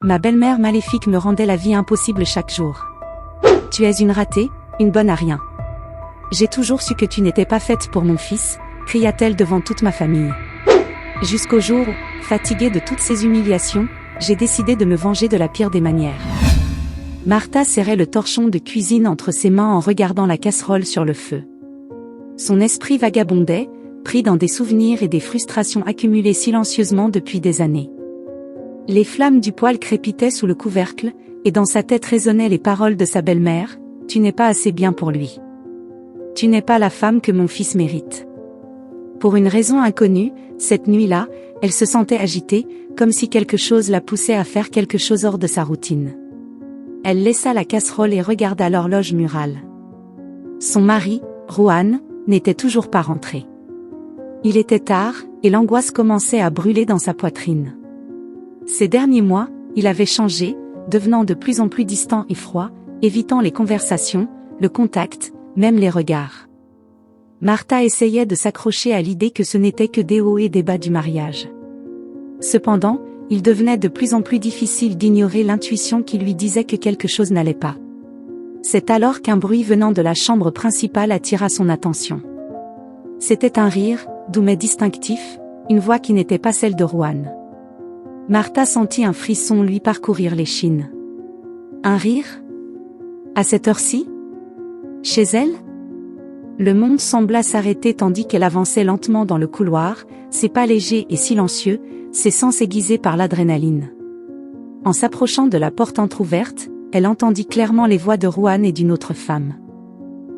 Ma belle-mère maléfique me rendait la vie impossible chaque jour. Tu es une ratée, une bonne à rien. J'ai toujours su que tu n'étais pas faite pour mon fils, cria-t-elle devant toute ma famille. Jusqu'au jour où, fatiguée de toutes ces humiliations, j'ai décidé de me venger de la pire des manières. Martha serrait le torchon de cuisine entre ses mains en regardant la casserole sur le feu. Son esprit vagabondait, pris dans des souvenirs et des frustrations accumulées silencieusement depuis des années. Les flammes du poêle crépitaient sous le couvercle, et dans sa tête résonnaient les paroles de sa belle-mère, « Tu n'es pas assez bien pour lui. Tu n'es pas la femme que mon fils mérite. » Pour une raison inconnue, cette nuit-là, elle se sentait agitée, comme si quelque chose la poussait à faire quelque chose hors de sa routine. Elle laissa la casserole et regarda l'horloge murale. Son mari, Rohan, n'était toujours pas rentré. Il était tard, et l'angoisse commençait à brûler dans sa poitrine. Ces derniers mois, il avait changé, devenant de plus en plus distant et froid, évitant les conversations, le contact, même les regards. Martha essayait de s'accrocher à l'idée que ce n'était que des hauts et des bas du mariage. Cependant, il devenait de plus en plus difficile d'ignorer l'intuition qui lui disait que quelque chose n'allait pas. C'est alors qu'un bruit venant de la chambre principale attira son attention. C'était un rire, doux mais distinctif, une voix qui n'était pas celle de Rohan. Martha sentit un frisson lui parcourir l'échine. Un rire? À cette heure-ci? Chez elle? Le monde sembla s'arrêter tandis qu'elle avançait lentement dans le couloir, ses pas légers et silencieux, ses sens aiguisés par l'adrénaline. En s'approchant de la porte entr'ouverte, elle entendit clairement les voix de Rohan et d'une autre femme.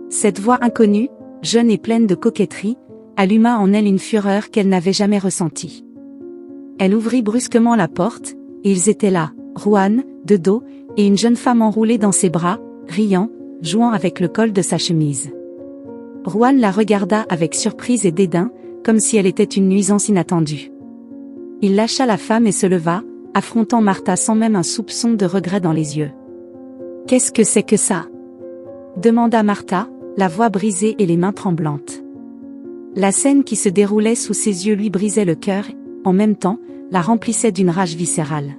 Cette voix inconnue, jeune et pleine de coquetterie, alluma en elle une fureur qu'elle n'avait jamais ressentie. Elle ouvrit brusquement la porte, et ils étaient là, Rohan, de dos, et une jeune femme enroulée dans ses bras, riant, jouant avec le col de sa chemise. Rohan la regarda avec surprise et dédain, comme si elle était une nuisance inattendue. Il lâcha la femme et se leva, affrontant Martha sans même un soupçon de regret dans les yeux. « Qu'est-ce que c'est que ça ?» demanda Martha, la voix brisée et les mains tremblantes. La scène qui se déroulait sous ses yeux lui brisait le cœur, en même temps, la remplissait d'une rage viscérale.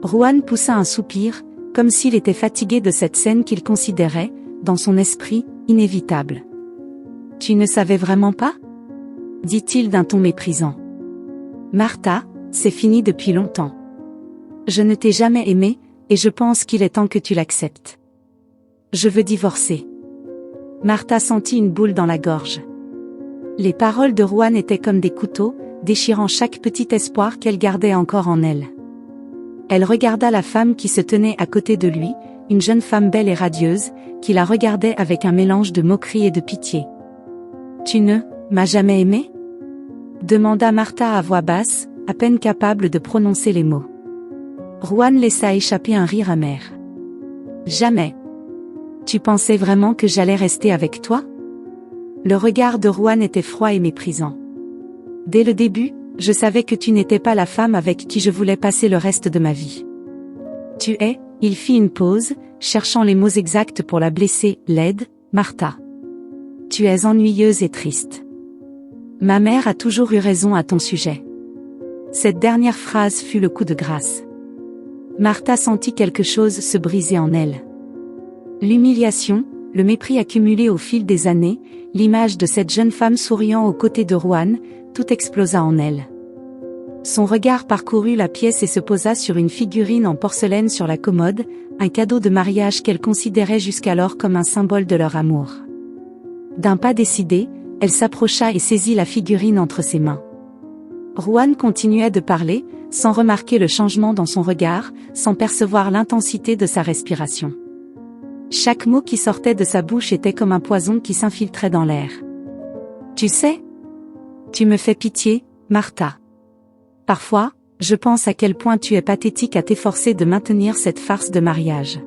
Rohan poussa un soupir, comme s'il était fatigué de cette scène qu'il considérait, dans son esprit, inévitable. « Tu ne savais vraiment pas ?» dit-il d'un ton méprisant. « Martha, c'est fini depuis longtemps. Je ne t'ai jamais aimé, et je pense qu'il est temps que tu l'acceptes. Je veux divorcer. » Martha sentit une boule dans la gorge. Les paroles de Rohan étaient comme des couteaux, déchirant chaque petit espoir qu'elle gardait encore en elle. Elle regarda la femme qui se tenait à côté de lui, une jeune femme belle et radieuse, qui la regardait avec un mélange de moquerie et de pitié. « Tu ne m'as jamais aimé ?» demanda Martha à voix basse, à peine capable de prononcer les mots. Rohan laissa échapper un rire amer. « Jamais. Tu pensais vraiment que j'allais rester avec toi ?» Le regard de Rohan était froid et méprisant. « Dès le début, je savais que tu n'étais pas la femme avec qui je voulais passer le reste de ma vie. »« Tu es ?» Il fit une pause, cherchant les mots exacts pour la blesser, laide, Martha. « Tu es ennuyeuse et triste. Ma mère a toujours eu raison à ton sujet. » Cette dernière phrase fut le coup de grâce. Martha sentit quelque chose se briser en elle. L'humiliation, le mépris accumulé au fil des années, l'image de cette jeune femme souriant aux côtés de Rohan, tout explosa en elle. Son regard parcourut la pièce et se posa sur une figurine en porcelaine sur la commode, un cadeau de mariage qu'elle considérait jusqu'alors comme un symbole de leur amour. D'un pas décidé, elle s'approcha et saisit la figurine entre ses mains. Rohan continuait de parler, sans remarquer le changement dans son regard, sans percevoir l'intensité de sa respiration. Chaque mot qui sortait de sa bouche était comme un poison qui s'infiltrait dans l'air. « Tu sais ? Tu me fais pitié, Martha. Parfois, je pense à quel point tu es pathétique à t'efforcer de maintenir cette farce de mariage.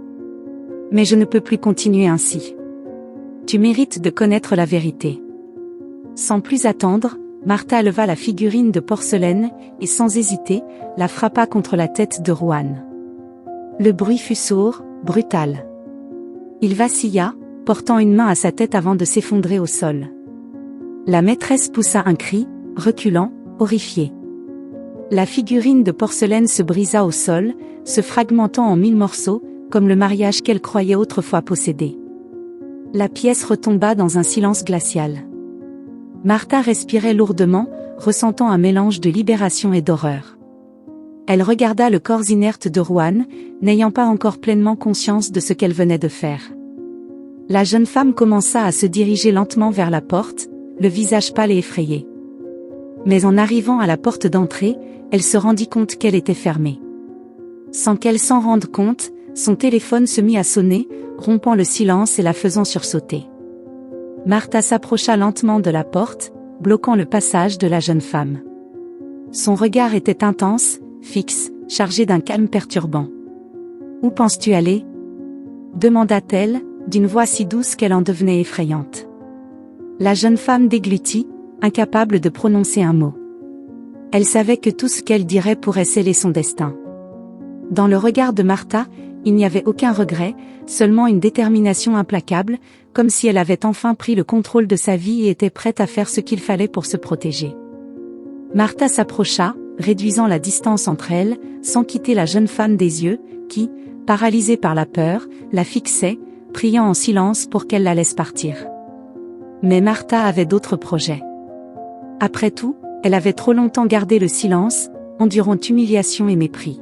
Mais je ne peux plus continuer ainsi. Tu mérites de connaître la vérité. » Sans plus attendre, Martha leva la figurine de porcelaine, et sans hésiter, la frappa contre la tête de Rohan. Le bruit fut sourd, brutal. Il vacilla, portant une main à sa tête avant de s'effondrer au sol. La maîtresse poussa un cri, reculant, horrifiée. La figurine de porcelaine se brisa au sol, se fragmentant en 1000 morceaux, comme le mariage qu'elle croyait autrefois posséder. La pièce retomba dans un silence glacial. Martha respirait lourdement, ressentant un mélange de libération et d'horreur. Elle regarda le corps inerte de Juan, n'ayant pas encore pleinement conscience de ce qu'elle venait de faire. La jeune femme commença à se diriger lentement vers la porte, le visage pâle et effrayé. Mais en arrivant à la porte d'entrée, elle se rendit compte qu'elle était fermée. Sans qu'elle s'en rende compte, son téléphone se mit à sonner, rompant le silence et la faisant sursauter. Martha s'approcha lentement de la porte, bloquant le passage de la jeune femme. Son regard était intense, fixe, chargé d'un calme perturbant. « Où penses-tu aller ?» demanda-t-elle, d'une voix si douce qu'elle en devenait effrayante. La jeune femme déglutit, incapable de prononcer un mot. Elle savait que tout ce qu'elle dirait pourrait sceller son destin. Dans le regard de Martha, il n'y avait aucun regret, seulement une détermination implacable, comme si elle avait enfin pris le contrôle de sa vie et était prête à faire ce qu'il fallait pour se protéger. Martha s'approcha, réduisant la distance entre elles, sans quitter la jeune femme des yeux, qui, paralysée par la peur, la fixait, priant en silence pour qu'elle la laisse partir. Mais Martha avait d'autres projets. Après tout, elle avait trop longtemps gardé le silence, endurant humiliation et mépris.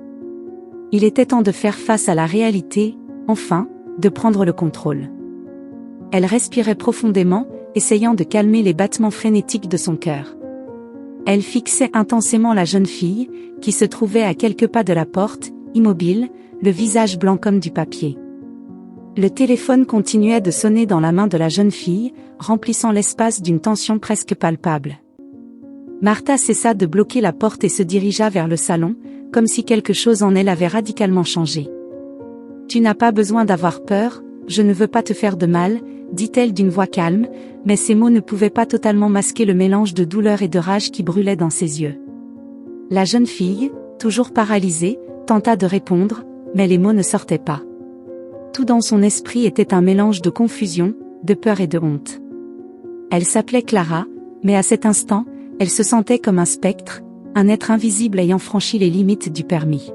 Il était temps de faire face à la réalité, enfin, de prendre le contrôle. Elle respirait profondément, essayant de calmer les battements frénétiques de son cœur. Elle fixait intensément la jeune fille, qui se trouvait à quelques pas de la porte, immobile, le visage blanc comme du papier. Le téléphone continuait de sonner dans la main de la jeune fille, remplissant l'espace d'une tension presque palpable. Martha cessa de bloquer la porte et se dirigea vers le salon, comme si quelque chose en elle avait radicalement changé. « Tu n'as pas besoin d'avoir peur, je ne veux pas te faire de mal », dit-elle d'une voix calme, mais ces mots ne pouvaient pas totalement masquer le mélange de douleur et de rage qui brûlait dans ses yeux. La jeune fille, toujours paralysée, tenta de répondre, mais les mots ne sortaient pas. Tout dans son esprit était un mélange de confusion, de peur et de honte. Elle s'appelait Clara, mais à cet instant, elle se sentait comme un spectre, un être invisible ayant franchi les limites du permis.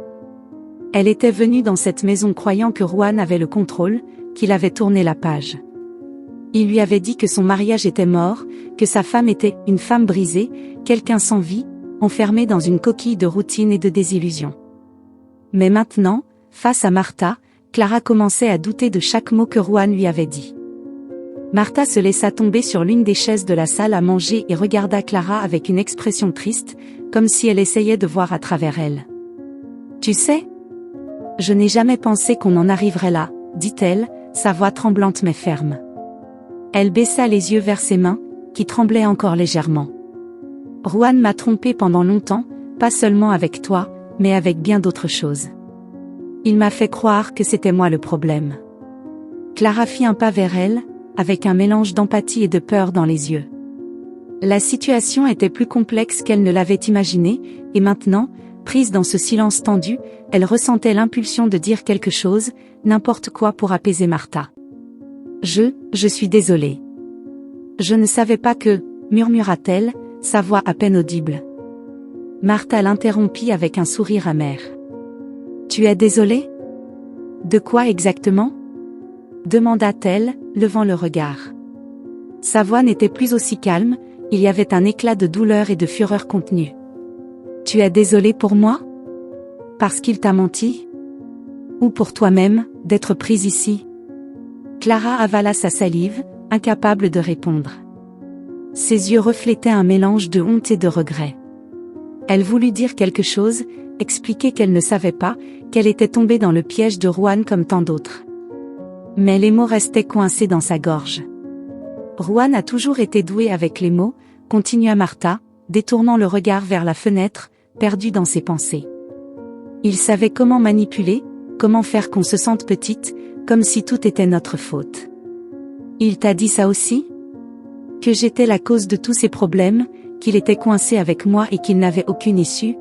Elle était venue dans cette maison croyant que Juan avait le contrôle, qu'il avait tourné la page. Il lui avait dit que son mariage était mort, que sa femme était une femme brisée, quelqu'un sans vie, enfermé dans une coquille de routine et de désillusion. Mais maintenant, face à Martha, Clara commençait à douter de chaque mot que Juan lui avait dit. Martha se laissa tomber sur l'une des chaises de la salle à manger et regarda Clara avec une expression triste, comme si elle essayait de voir à travers elle. « Tu sais, je n'ai jamais pensé qu'on en arriverait là, » dit-elle, sa voix tremblante mais ferme. Elle baissa les yeux vers ses mains, qui tremblaient encore légèrement. « Juan m'a trompée pendant longtemps, pas seulement avec toi, mais avec bien d'autres choses. Il m'a fait croire que c'était moi le problème. » Clara fit un pas vers elle, avec un mélange d'empathie et de peur dans les yeux. La situation était plus complexe qu'elle ne l'avait imaginé, et maintenant, prise dans ce silence tendu, elle ressentait l'impulsion de dire quelque chose, n'importe quoi pour apaiser Martha. « Je suis désolée. Je ne savais pas que, » murmura-t-elle, sa voix à peine audible. Martha l'interrompit avec un sourire amer. « Tu es désolée ? De quoi exactement ? » demanda-t-elle, levant le regard. Sa voix n'était plus aussi calme, il y avait un éclat de douleur et de fureur contenue. « Tu es désolée pour moi ? Parce qu'il t'a menti ? Ou pour toi-même, d'être prise ici ? » Clara avala sa salive, incapable de répondre. Ses yeux reflétaient un mélange de honte et de regret. Elle voulut dire quelque chose, expliquer qu'elle ne savait pas, qu'elle était tombée dans le piège de Juan comme tant d'autres. Mais les mots restaient coincés dans sa gorge. Juan a toujours été doué avec les mots, continua Martha, détournant le regard vers la fenêtre, perdue dans ses pensées. Il savait comment manipuler, comment faire qu'on se sente petite, comme si tout était notre faute. Il t'a dit ça aussi ? Que j'étais la cause de tous ces problèmes, qu'il était coincé avec moi et qu'il n'avait aucune issue ?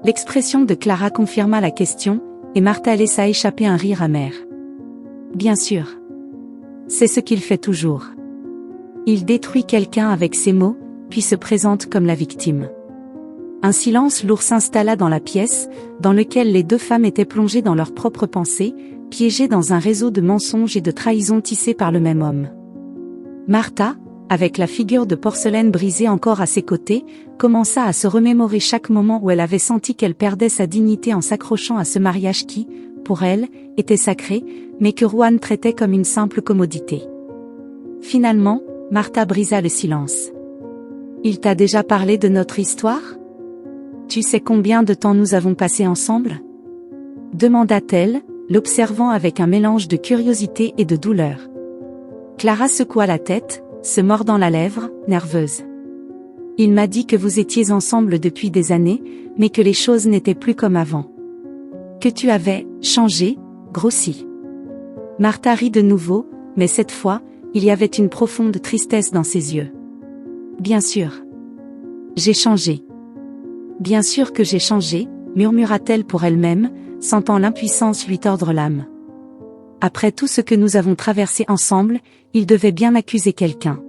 L'expression de Clara confirma la question, et Martha laissa échapper un rire amer. Bien sûr. C'est ce qu'il fait toujours. Il détruit quelqu'un avec ses mots, puis se présente comme la victime. Un silence lourd s'installa dans la pièce, dans lequel les deux femmes étaient plongées dans leurs propres pensées, piégées dans un réseau de mensonges et de trahisons tissés par le même homme. Martha, avec la figure de porcelaine brisée encore à ses côtés, commença à se remémorer chaque moment où elle avait senti qu'elle perdait sa dignité en s'accrochant à ce mariage qui, pour elle, était sacré, mais que Juan traitait comme une simple commodité. Finalement, Martha brisa le silence. « Il t'a déjà parlé de notre histoire ? Tu sais combien de temps nous avons passé ensemble ? » demanda-t-elle, l'observant avec un mélange de curiosité et de douleur. Clara secoua la tête, se mordant la lèvre, nerveuse. « Il m'a dit que vous étiez ensemble depuis des années, mais que les choses n'étaient plus comme avant. Que tu avais changé, grossi. » Martha rit de nouveau, mais cette fois, il y avait une profonde tristesse dans ses yeux. « Bien sûr. J'ai changé. Bien sûr que j'ai changé, murmura-t-elle pour elle-même, sentant l'impuissance lui tordre l'âme. Après tout ce que nous avons traversé ensemble, il devait bien accuser quelqu'un.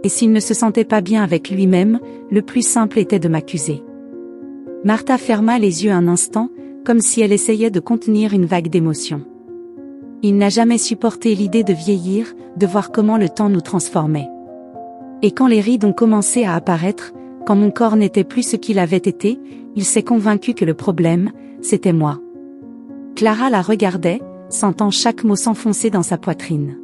Et s'il ne se sentait pas bien avec lui-même, le plus simple était de m'accuser. Martha ferma les yeux un instant, comme si elle essayait de contenir une vague d'émotion. Il n'a jamais supporté l'idée de vieillir, de voir comment le temps nous transformait. Et quand les rides ont commencé à apparaître, quand mon corps n'était plus ce qu'il avait été, il s'est convaincu que le problème, c'était moi. Clara la regardait, sentant chaque mot s'enfoncer dans sa poitrine.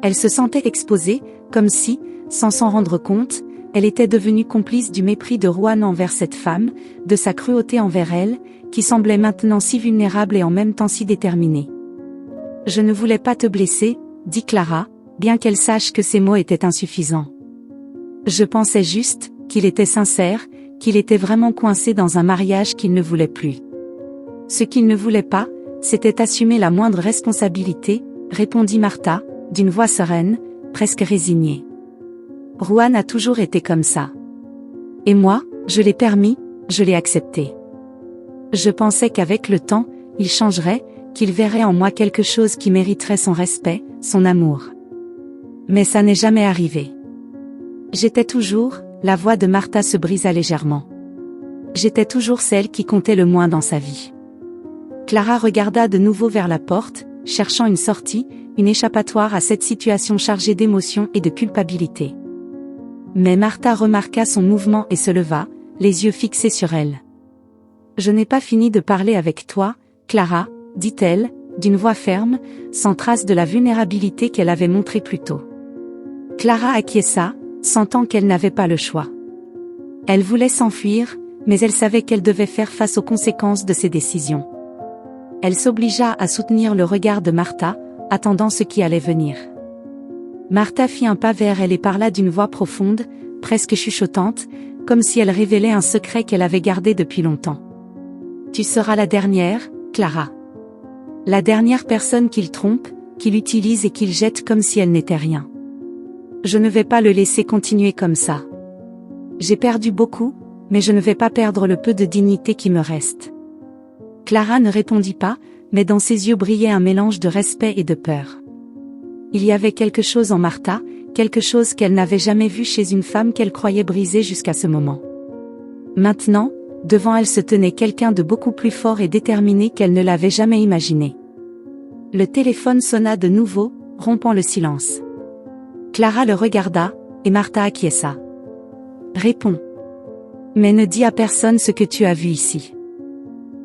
Elle se sentait exposée, comme si, sans s'en rendre compte, elle était devenue complice du mépris de Juan envers cette femme, de sa cruauté envers elle, qui semblait maintenant si vulnérable et en même temps si déterminée. « Je ne voulais pas te blesser, » dit Clara, bien qu'elle sache que ces mots étaient insuffisants. « Je pensais juste qu'il était sincère, qu'il était vraiment coincé dans un mariage qu'il ne voulait plus. Ce qu'il ne voulait pas, c'était assumer la moindre responsabilité, » répondit Martha, d'une voix sereine, presque résignée. « Juan a toujours été comme ça. Et moi, je l'ai permis, je l'ai accepté. Je pensais qu'avec le temps, il changerait, qu'il verrait en moi quelque chose qui mériterait son respect, son amour. Mais ça n'est jamais arrivé. J'étais toujours, » la voix de Martha se brisa légèrement. J'étais toujours celle qui comptait le moins dans sa vie. Clara regarda de nouveau vers la porte, cherchant une sortie, une échappatoire à cette situation chargée d'émotions et de culpabilité. Mais Martha remarqua son mouvement et se leva, les yeux fixés sur elle. « Je n'ai pas fini de parler avec toi, Clara, » dit-elle, d'une voix ferme, sans trace de la vulnérabilité qu'elle avait montrée plus tôt. Clara acquiesça, sentant qu'elle n'avait pas le choix. Elle voulait s'enfuir, mais elle savait qu'elle devait faire face aux conséquences de ses décisions. Elle s'obligea à soutenir le regard de Martha, attendant ce qui allait venir. Martha fit un pas vers elle et parla d'une voix profonde, presque chuchotante, comme si elle révélait un secret qu'elle avait gardé depuis longtemps. « Tu seras la dernière, Clara. La dernière personne qu'il trompe, qu'il utilise et qu'il jette comme si elle n'était rien. Je ne vais pas le laisser continuer comme ça. J'ai perdu beaucoup, mais je ne vais pas perdre le peu de dignité qui me reste. » Clara ne répondit pas, mais dans ses yeux brillait un mélange de respect et de peur. Il y avait quelque chose en Martha, quelque chose qu'elle n'avait jamais vu chez une femme qu'elle croyait brisée jusqu'à ce moment. Maintenant, devant elle se tenait quelqu'un de beaucoup plus fort et déterminé qu'elle ne l'avait jamais imaginé. Le téléphone sonna de nouveau, rompant le silence. Clara le regarda, et Martha acquiesça. « Réponds. Mais ne dis à personne ce que tu as vu ici.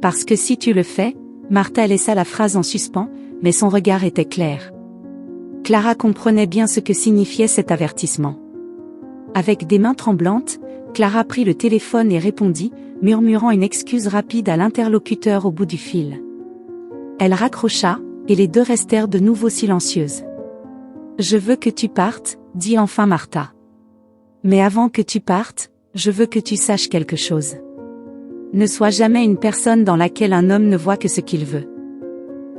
Parce que si tu le fais, » Martha laissa la phrase en suspens, mais son regard était clair. Clara comprenait bien ce que signifiait cet avertissement. Avec des mains tremblantes, Clara prit le téléphone et répondit, murmurant une excuse rapide à l'interlocuteur au bout du fil. Elle raccrocha, et les deux restèrent de nouveau silencieuses. « Je veux que tu partes, » dit enfin Martha. « Mais avant que tu partes, je veux que tu saches quelque chose. Ne sois jamais une personne dans laquelle un homme ne voit que ce qu'il veut.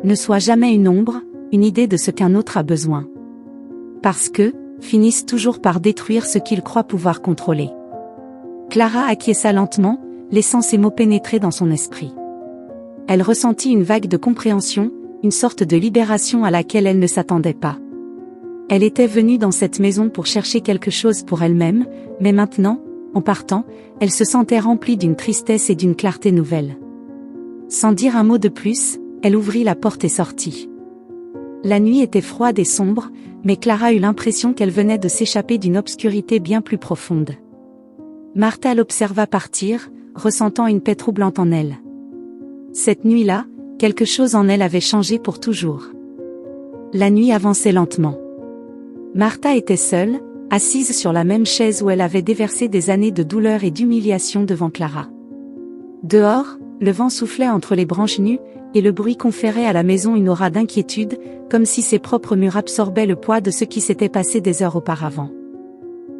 Ne sois jamais une ombre, une idée de ce qu'un autre a besoin. Parce que, finissent toujours par détruire ce qu'ils croient pouvoir contrôler. » Clara acquiesça lentement, laissant ces mots pénétrer dans son esprit. Elle ressentit une vague de compréhension, une sorte de libération à laquelle elle ne s'attendait pas. Elle était venue dans cette maison pour chercher quelque chose pour elle-même, mais maintenant, en partant, elle se sentait remplie d'une tristesse et d'une clarté nouvelle. Sans dire un mot de plus, elle ouvrit la porte et sortit. La nuit était froide et sombre, mais Clara eut l'impression qu'elle venait de s'échapper d'une obscurité bien plus profonde. Martha l'observa partir, ressentant une paix troublante en elle. Cette nuit-là, quelque chose en elle avait changé pour toujours. La nuit avançait lentement. Martha était seule, assise sur la même chaise où elle avait déversé des années de douleur et d'humiliation devant Clara. Dehors, le vent soufflait entre les branches nues, et le bruit conférait à la maison une aura d'inquiétude, comme si ses propres murs absorbaient le poids de ce qui s'était passé des heures auparavant.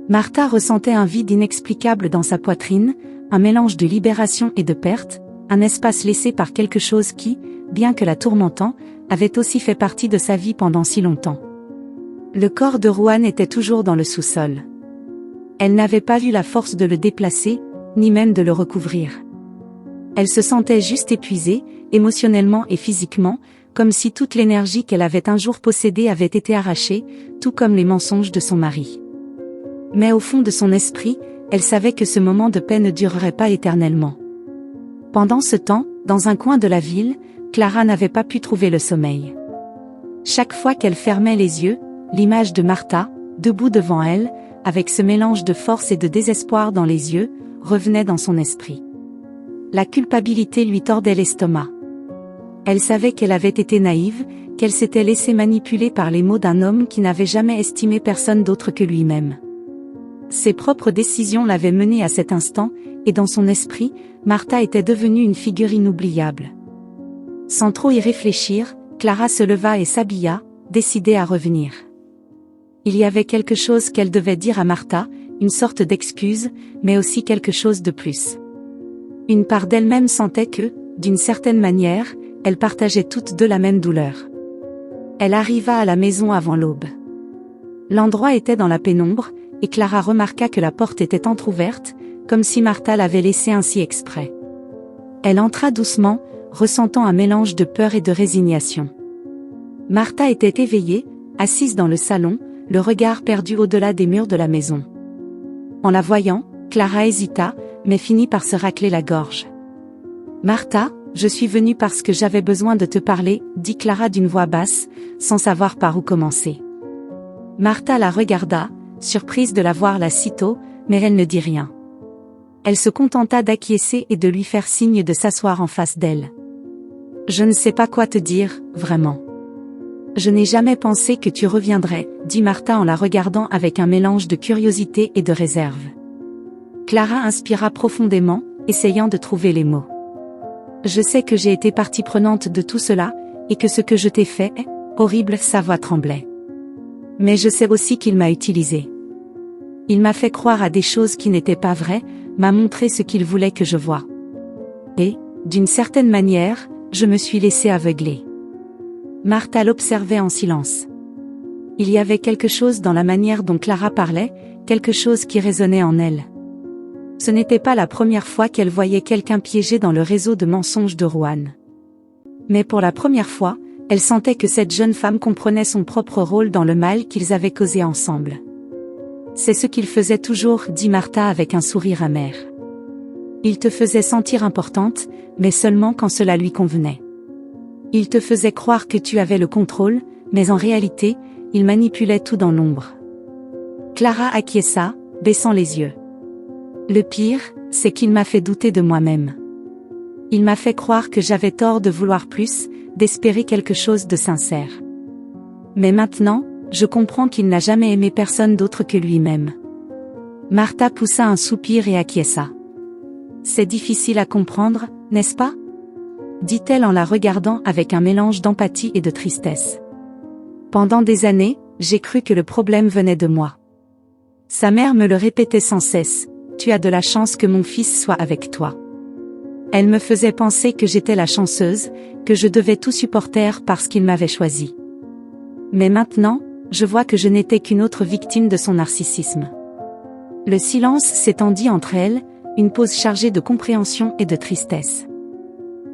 Martha ressentait un vide inexplicable dans sa poitrine, un mélange de libération et de perte, un espace laissé par quelque chose qui, bien que la tourmentant, avait aussi fait partie de sa vie pendant si longtemps. Le corps de Rohan était toujours dans le sous-sol. Elle n'avait pas eu la force de le déplacer, ni même de le recouvrir. Elle se sentait juste épuisée, émotionnellement et physiquement, comme si toute l'énergie qu'elle avait un jour possédée avait été arrachée, tout comme les mensonges de son mari. Mais au fond de son esprit, elle savait que ce moment de paix ne durerait pas éternellement. Pendant ce temps, dans un coin de la ville, Clara n'avait pas pu trouver le sommeil. Chaque fois qu'elle fermait les yeux, l'image de Martha, debout devant elle, avec ce mélange de force et de désespoir dans les yeux, revenait dans son esprit. La culpabilité lui tordait l'estomac. Elle savait qu'elle avait été naïve, qu'elle s'était laissée manipuler par les mots d'un homme qui n'avait jamais estimé personne d'autre que lui-même. Ses propres décisions l'avaient menée à cet instant, et dans son esprit, Martha était devenue une figure inoubliable. Sans trop y réfléchir, Clara se leva et s'habilla, décidée à revenir. Il y avait quelque chose qu'elle devait dire à Martha, une sorte d'excuse, mais aussi quelque chose de plus. Une part d'elle-même sentait que, d'une certaine manière, elles partageaient toutes deux la même douleur. Elle arriva à la maison avant l'aube. L'endroit était dans la pénombre, et Clara remarqua que la porte était entr'ouverte, comme si Martha l'avait laissée ainsi exprès. Elle entra doucement, ressentant un mélange de peur et de résignation. Martha était éveillée, assise dans le salon, le regard perdu au-delà des murs de la maison. En la voyant, Clara hésita, mais finit par se racler la gorge. « Martha, je suis venue parce que j'avais besoin de te parler, » dit Clara d'une voix basse, sans savoir par où commencer. Martha la regarda, surprise de la voir là si tôt, mais elle ne dit rien. Elle se contenta d'acquiescer et de lui faire signe de s'asseoir en face d'elle. « Je ne sais pas quoi te dire, vraiment. Je n'ai jamais pensé que tu reviendrais, » dit Martha en la regardant avec un mélange de curiosité et de réserve. Clara inspira profondément, essayant de trouver les mots. « Je sais que j'ai été partie prenante de tout cela, et que ce que je t'ai fait est horrible. » Sa voix tremblait. « Mais je sais aussi qu'il m'a utilisée. Il m'a fait croire à des choses qui n'étaient pas vraies, m'a montré ce qu'il voulait que je voie. Et, d'une certaine manière, je me suis laissée aveugler. » Martha l'observait en silence. Il y avait quelque chose dans la manière dont Clara parlait, quelque chose qui résonnait en elle. Ce n'était pas la première fois qu'elle voyait quelqu'un piégé dans le réseau de mensonges de Rohan. Mais pour la première fois, elle sentait que cette jeune femme comprenait son propre rôle dans le mal qu'ils avaient causé ensemble. « C'est ce qu'il faisait toujours, » dit Martha avec un sourire amer. « Il te faisait sentir importante, mais seulement quand cela lui convenait. Il te faisait croire que tu avais le contrôle, mais en réalité, il manipulait tout dans l'ombre. » Clara acquiesça, baissant les yeux. « Le pire, c'est qu'il m'a fait douter de moi-même. Il m'a fait croire que j'avais tort de vouloir plus, d'espérer quelque chose de sincère. Mais maintenant, je comprends qu'il n'a jamais aimé personne d'autre que lui-même. » Martha poussa un soupir et acquiesça. « C'est difficile à comprendre, n'est-ce pas ? » dit-elle en la regardant avec un mélange d'empathie et de tristesse. « Pendant des années, j'ai cru que le problème venait de moi. Sa mère me le répétait sans cesse, « Tu as de la chance que mon fils soit avec toi. » Elle me faisait penser que j'étais la chanceuse, que je devais tout supporter parce qu'il m'avait choisie. Mais maintenant, je vois que je n'étais qu'une autre victime de son narcissisme. » Le silence s'étendit entre elles, une pause chargée de compréhension et de tristesse.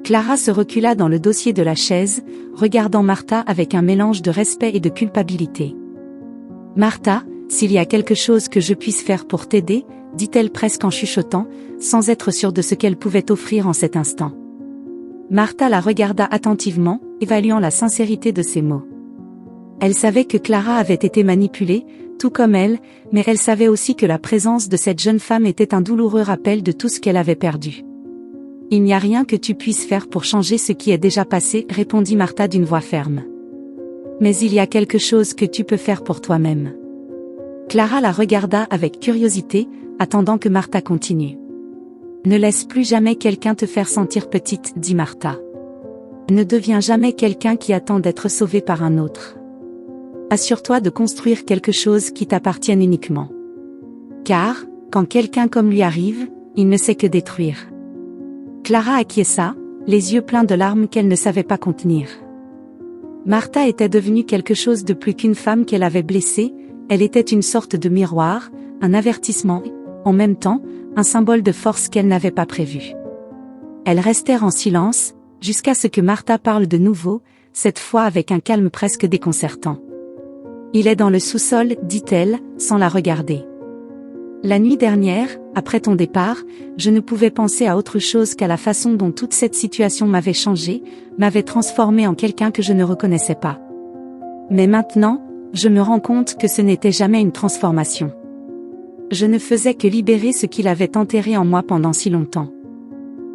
Clara se recula dans le dossier de la chaise, regardant Martha avec un mélange de respect et de culpabilité. « Martha, s'il y a quelque chose que je puisse faire pour t'aider, » dit-elle presque en chuchotant, sans être sûre de ce qu'elle pouvait offrir en cet instant. Martha la regarda attentivement, évaluant la sincérité de ses mots. Elle savait que Clara avait été manipulée, tout comme elle, mais elle savait aussi que la présence de cette jeune femme était un douloureux rappel de tout ce qu'elle avait perdu. « Il n'y a rien que tu puisses faire pour changer ce qui est déjà passé, répondit Martha d'une voix ferme. Mais il y a quelque chose que tu peux faire pour toi-même. Clara la regarda avec curiosité, attendant que Martha continue. Ne laisse plus jamais quelqu'un te faire sentir petite, dit Martha. Ne deviens jamais quelqu'un qui attend d'être sauvé par un autre. Assure-toi de construire quelque chose qui t'appartienne uniquement. Car, quand quelqu'un comme lui arrive, il ne sait que détruire. Clara acquiesça, les yeux pleins de larmes qu'elle ne savait pas contenir. Martha était devenue quelque chose de plus qu'une femme qu'elle avait blessée, elle était une sorte de miroir, un avertissement, en même temps, un symbole de force qu'elle n'avait pas prévu. Elles restèrent en silence, jusqu'à ce que Martha parle de nouveau, cette fois avec un calme presque déconcertant. Il est dans le sous-sol, dit-elle, sans la regarder. La nuit dernière, après ton départ, je ne pouvais penser à autre chose qu'à la façon dont toute cette situation m'avait changé, m'avait transformé en quelqu'un que je ne reconnaissais pas. Mais maintenant, je me rends compte que ce n'était jamais une transformation. Je ne faisais que libérer ce qu'il avait enterré en moi pendant si longtemps.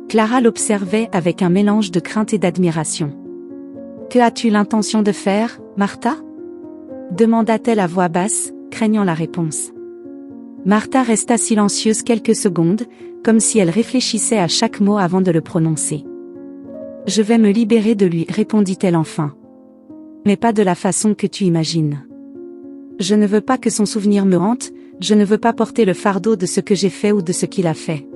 Clara l'observait avec un mélange de crainte et d'admiration. « Que as-tu l'intention de faire, Martha ?» demanda-t-elle à voix basse, craignant la réponse. Martha resta silencieuse quelques secondes, comme si elle réfléchissait à chaque mot avant de le prononcer. « Je vais me libérer de lui, répondit-elle enfin. Mais pas de la façon que tu imagines. Je ne veux pas que son souvenir me hante, je ne veux pas porter le fardeau de ce que j'ai fait ou de ce qu'il a fait.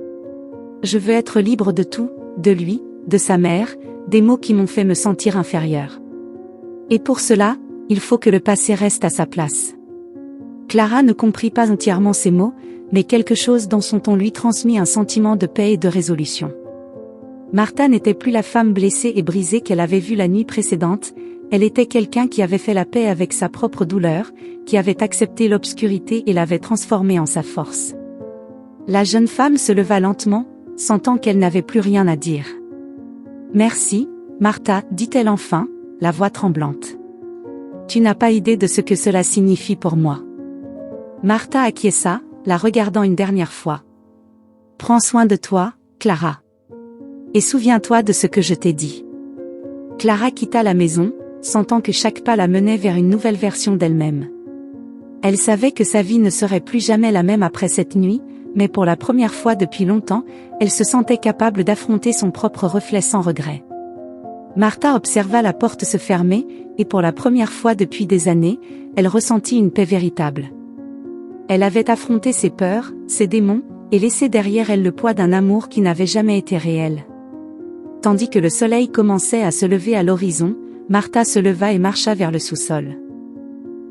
Je veux être libre de tout, de lui, de sa mère, des mots qui m'ont fait me sentir inférieure. Et pour cela, il faut que le passé reste à sa place. » Clara ne comprit pas entièrement ces mots, mais quelque chose dans son ton lui transmit un sentiment de paix et de résolution. Martha n'était plus la femme blessée et brisée qu'elle avait vue la nuit précédente, elle était quelqu'un qui avait fait la paix avec sa propre douleur, qui avait accepté l'obscurité et l'avait transformée en sa force. La jeune femme se leva lentement, sentant qu'elle n'avait plus rien à dire. « Merci, Martha, dit-elle enfin, la voix tremblante. Tu n'as pas idée de ce que cela signifie pour moi. » Martha acquiesça, la regardant une dernière fois. « Prends soin de toi, Clara. Et souviens-toi de ce que je t'ai dit. » Clara quitta la maison, sentant que chaque pas la menait vers une nouvelle version d'elle-même. Elle savait que sa vie ne serait plus jamais la même après cette nuit, mais pour la première fois depuis longtemps, elle se sentait capable d'affronter son propre reflet sans regret. Martha observa la porte se fermer, et pour la première fois depuis des années, elle ressentit une paix véritable. Elle avait affronté ses peurs, ses démons, et laissé derrière elle le poids d'un amour qui n'avait jamais été réel. Tandis que le soleil commençait à se lever à l'horizon, Martha se leva et marcha vers le sous-sol.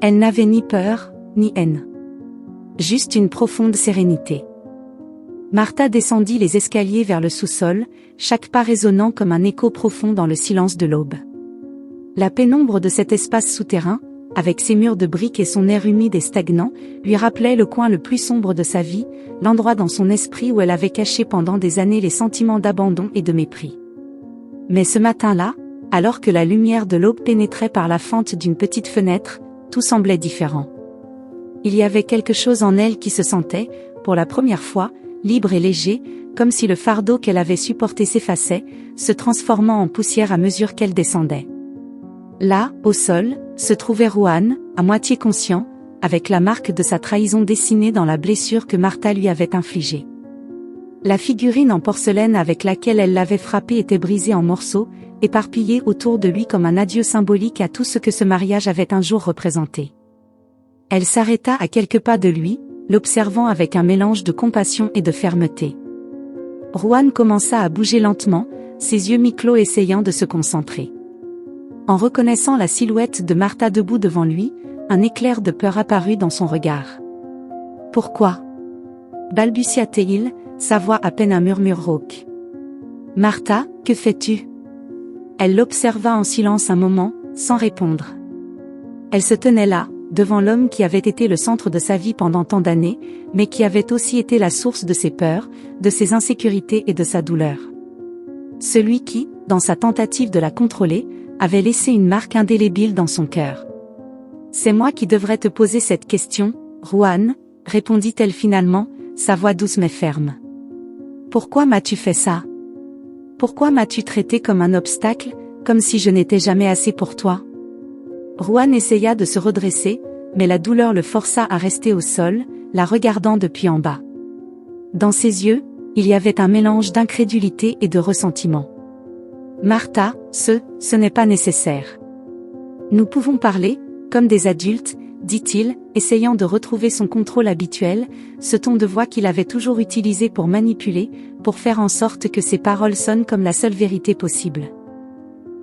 Elle n'avait ni peur, ni haine. Juste une profonde sérénité. Martha descendit les escaliers vers le sous-sol, chaque pas résonnant comme un écho profond dans le silence de l'aube. La pénombre de cet espace souterrain, avec ses murs de briques et son air humide et stagnant, lui rappelait le coin le plus sombre de sa vie, l'endroit dans son esprit où elle avait caché pendant des années les sentiments d'abandon et de mépris. Mais ce matin-là, alors que la lumière de l'aube pénétrait par la fente d'une petite fenêtre, tout semblait différent. Il y avait quelque chose en elle qui se sentait, pour la première fois, libre et léger, comme si le fardeau qu'elle avait supporté s'effaçait, se transformant en poussière à mesure qu'elle descendait. Là, au sol, se trouvait Juan, à moitié conscient, avec la marque de sa trahison dessinée dans la blessure que Martha lui avait infligée. La figurine en porcelaine avec laquelle elle l'avait frappé était brisée en morceaux, éparpillée autour de lui comme un adieu symbolique à tout ce que ce mariage avait un jour représenté. Elle s'arrêta à quelques pas de lui, l'observant avec un mélange de compassion et de fermeté. Juan commença à bouger lentement, ses yeux mi-clos essayant de se concentrer. En reconnaissant la silhouette de Martha debout devant lui, un éclair de peur apparut dans son regard. « Pourquoi » balbutia-t-il, sa voix à peine un murmure rauque. « Martha, que fais-tu » Elle l'observa en silence un moment, sans répondre. Elle se tenait là, devant l'homme qui avait été le centre de sa vie pendant tant d'années, mais qui avait aussi été la source de ses peurs, de ses insécurités et de sa douleur. Celui qui, dans sa tentative de la contrôler, avait laissé une marque indélébile dans son cœur. « C'est moi qui devrais te poser cette question, Juan, » répondit-elle finalement, sa voix douce mais ferme. « Pourquoi m'as-tu fait ça? Pourquoi m'as-tu traité comme un obstacle, comme si je n'étais jamais assez pour toi ?» Juan essaya de se redresser, mais la douleur le força à rester au sol, la regardant depuis en bas. Dans ses yeux, il y avait un mélange d'incrédulité et de ressentiment. « Martha, ce n'est pas nécessaire. Nous pouvons parler, comme des adultes, » dit-il, essayant de retrouver son contrôle habituel, ce ton de voix qu'il avait toujours utilisé pour manipuler, pour faire en sorte que ses paroles sonnent comme la seule vérité possible.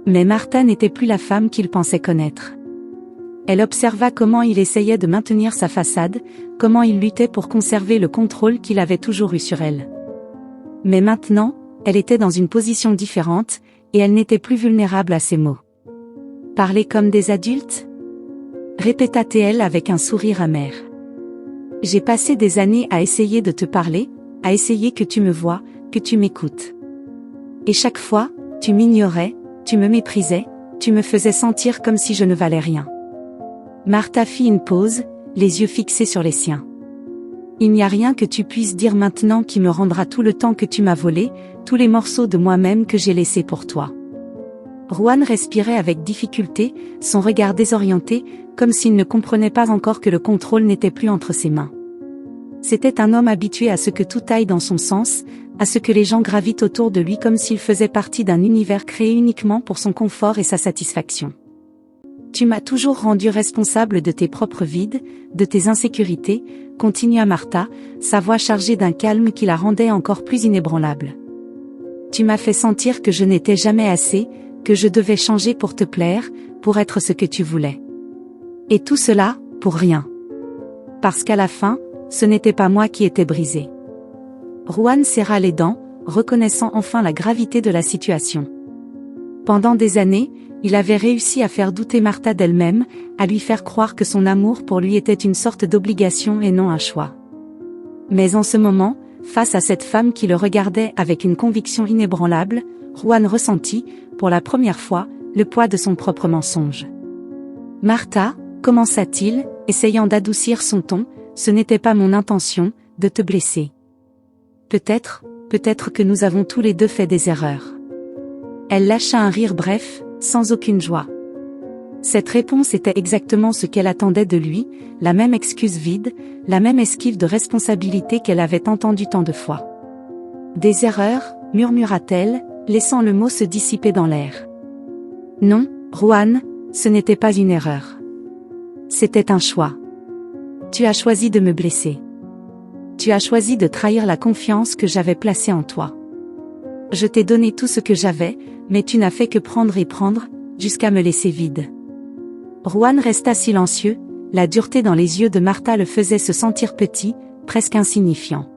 Mais Martha n'était plus la femme qu'il pensait connaître. Elle observa comment il essayait de maintenir sa façade, comment il luttait pour conserver le contrôle qu'il avait toujours eu sur elle. Mais maintenant, elle était dans une position différente, et elle n'était plus vulnérable à ses mots. « Parler comme des adultes ?» répéta-t-elle avec un sourire amer. « J'ai passé des années à essayer de te parler, à essayer que tu me vois, que tu m'écoutes. Et chaque fois, tu m'ignorais, tu me méprisais, tu me faisais sentir comme si je ne valais rien. » Martha fit une pause, les yeux fixés sur les siens. « Il n'y a rien que tu puisses dire maintenant qui me rendra tout le temps que tu m'as volé, tous les morceaux de moi-même que j'ai laissés pour toi. » Juan respirait avec difficulté, son regard désorienté, comme s'il ne comprenait pas encore que le contrôle n'était plus entre ses mains. C'était un homme habitué à ce que tout aille dans son sens, à ce que les gens gravitent autour de lui comme s'il faisait partie d'un univers créé uniquement pour son confort et sa satisfaction. « Tu m'as toujours rendu responsable de tes propres vides, de tes insécurités, » continua Martha, sa voix chargée d'un calme qui la rendait encore plus inébranlable. « Tu m'as fait sentir que je n'étais jamais assez, que je devais changer pour te plaire, pour être ce que tu voulais. Et tout cela, pour rien. Parce qu'à la fin, ce n'était pas moi qui étais brisé. » Juan serra les dents, reconnaissant enfin la gravité de la situation. Pendant des années, il avait réussi à faire douter Martha d'elle-même, à lui faire croire que son amour pour lui était une sorte d'obligation et non un choix. Mais en ce moment, face à cette femme qui le regardait avec une conviction inébranlable, Juan ressentit, pour la première fois, le poids de son propre mensonge. « Martha, » commença-t-il, essayant d'adoucir son ton, « ce n'était pas mon intention, de te blesser. Peut-être que nous avons tous les deux fait des erreurs. » Elle lâcha un rire bref, sans aucune joie. Cette réponse était exactement ce qu'elle attendait de lui, la même excuse vide, la même esquive de responsabilité qu'elle avait entendue tant de fois. « Des erreurs » murmura-t-elle, laissant le mot se dissiper dans l'air. « Non, Juan, ce n'était pas une erreur. C'était un choix. Tu as choisi de me blesser. Tu as choisi de trahir la confiance que j'avais placée en toi. Je t'ai donné tout ce que j'avais, mais tu n'as fait que prendre et prendre, jusqu'à me laisser vide. » Juan resta silencieux, la dureté dans les yeux de Martha le faisait se sentir petit, presque insignifiant.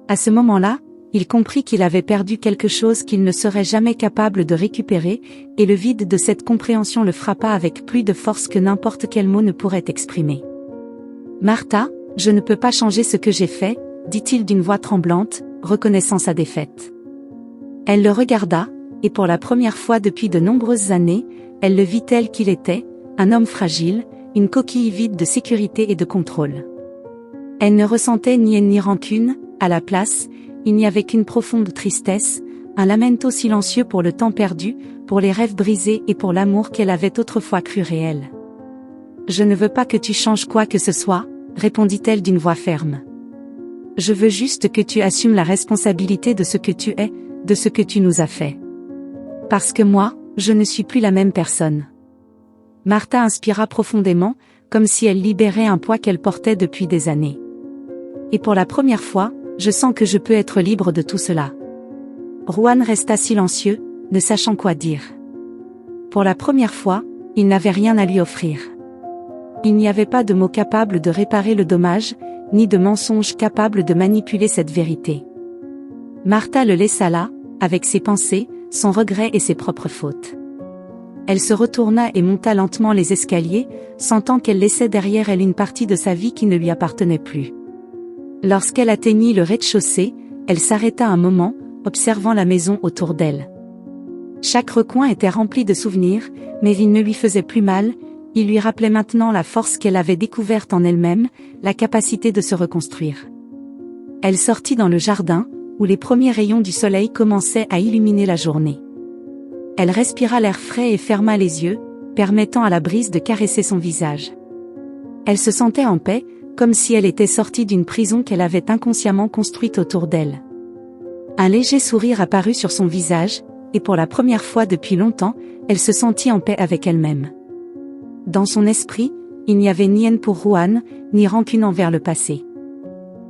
À ce moment-là, il comprit qu'il avait perdu quelque chose qu'il ne serait jamais capable de récupérer, et le vide de cette compréhension le frappa avec plus de force que n'importe quel mot ne pourrait exprimer. « Martha, je ne peux pas changer ce que j'ai fait, » dit-il d'une voix tremblante, reconnaissant sa défaite. Elle le regarda, et pour la première fois depuis de nombreuses années, elle le vit tel qu'il était, un homme fragile, une coquille vide de sécurité et de contrôle. Elle ne ressentait ni haine ni rancune, à la place, il n'y avait qu'une profonde tristesse, un lamento silencieux pour le temps perdu, pour les rêves brisés et pour l'amour qu'elle avait autrefois cru réel. « Je ne veux pas que tu changes quoi que ce soit, » répondit-elle d'une voix ferme. « Je veux juste que tu assumes la responsabilité de ce que tu es, de ce que tu nous as fait. Parce que moi, je ne suis plus la même personne. » Martha inspira profondément, comme si elle libérait un poids qu'elle portait depuis des années. « Et pour la première fois, je sens que je peux être libre de tout cela. » Juan resta silencieux, ne sachant quoi dire. Pour la première fois, il n'avait rien à lui offrir. Il n'y avait pas de mots capables de réparer le dommage, ni de mensonges capables de manipuler cette vérité. Martha le laissa là, avec ses pensées, son regret et ses propres fautes. Elle se retourna et monta lentement les escaliers, sentant qu'elle laissait derrière elle une partie de sa vie qui ne lui appartenait plus. Lorsqu'elle atteignit le rez-de-chaussée, elle s'arrêta un moment, observant la maison autour d'elle. Chaque recoin était rempli de souvenirs, mais il ne lui faisait plus mal, il lui rappelait maintenant la force qu'elle avait découverte en elle-même, la capacité de se reconstruire. Elle sortit dans le jardin, où les premiers rayons du soleil commençaient à illuminer la journée. Elle respira l'air frais et ferma les yeux, permettant à la brise de caresser son visage. Elle se sentait en paix, comme si elle était sortie d'une prison qu'elle avait inconsciemment construite autour d'elle. Un léger sourire apparut sur son visage, et pour la première fois depuis longtemps, elle se sentit en paix avec elle-même. Dans son esprit, il n'y avait ni haine pour Ruan, ni rancune envers le passé.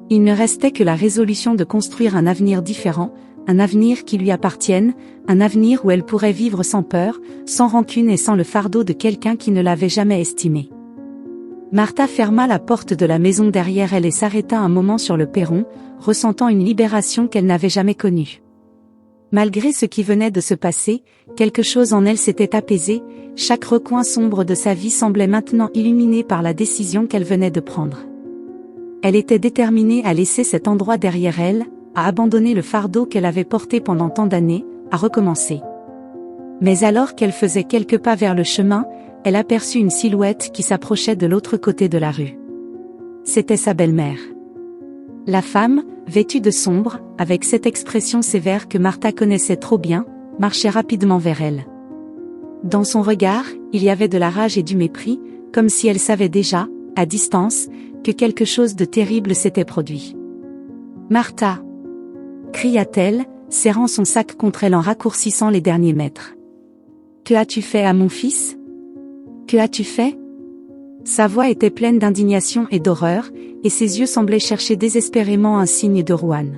Il ne restait que la résolution de construire un avenir différent, un avenir qui lui appartienne, un avenir où elle pourrait vivre sans peur, sans rancune et sans le fardeau de quelqu'un qui ne l'avait jamais estimée. Martha ferma la porte de la maison derrière elle et s'arrêta un moment sur le perron, ressentant une libération qu'elle n'avait jamais connue. Malgré ce qui venait de se passer, quelque chose en elle s'était apaisé, chaque recoin sombre de sa vie semblait maintenant illuminé par la décision qu'elle venait de prendre. Elle était déterminée à laisser cet endroit derrière elle, à abandonner le fardeau qu'elle avait porté pendant tant d'années, à recommencer. Mais alors qu'elle faisait quelques pas vers le chemin, elle aperçut une silhouette qui s'approchait de l'autre côté de la rue. C'était sa belle-mère. La femme, vêtue de sombre, avec cette expression sévère que Martha connaissait trop bien, marchait rapidement vers elle. Dans son regard, il y avait de la rage et du mépris, comme si elle savait déjà, à distance, que quelque chose de terrible s'était produit. « Martha !» cria-t-elle, serrant son sac contre elle en raccourcissant les derniers mètres. « Que as-tu fait à mon fils ? Que as-tu fait ?» Sa voix était pleine d'indignation et d'horreur, et ses yeux semblaient chercher désespérément un signe de Ruan.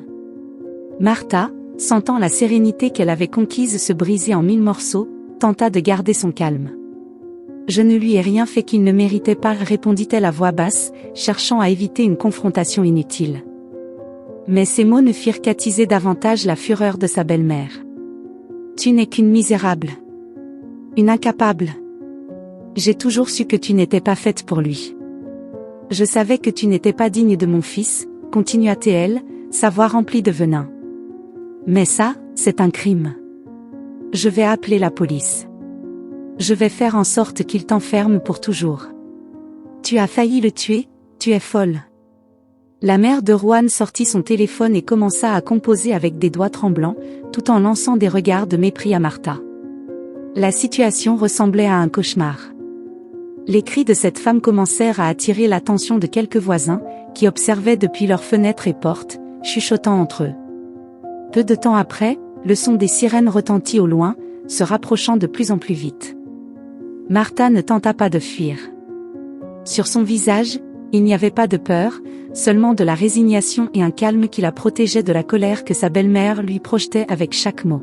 Martha, sentant la sérénité qu'elle avait conquise se briser en 1000 morceaux, tenta de garder son calme. « Je ne lui ai rien fait qu'il ne méritait pas, répondit-elle à voix basse, cherchant à éviter une confrontation inutile. Mais ces mots ne firent qu'attiser davantage la fureur de sa belle-mère. « Tu n'es qu'une misérable. Une incapable. J'ai toujours su que tu n'étais pas faite pour lui. Je savais que tu n'étais pas digne de mon fils, continua-t-elle, sa voix remplie de venin. Mais ça, c'est un crime. Je vais appeler la police. Je vais faire en sorte qu'il t'enferme pour toujours. Tu as failli le tuer, tu es folle. » La mère de Ruan sortit son téléphone et commença à composer avec des doigts tremblants, tout en lançant des regards de mépris à Martha. La situation ressemblait à un cauchemar. Les cris de cette femme commencèrent à attirer l'attention de quelques voisins, qui observaient depuis leurs fenêtres et portes, chuchotant entre eux. Peu de temps après, le son des sirènes retentit au loin, se rapprochant de plus en plus vite. Martha ne tenta pas de fuir. Sur son visage, il n'y avait pas de peur, seulement de la résignation et un calme qui la protégeait de la colère que sa belle-mère lui projetait avec chaque mot.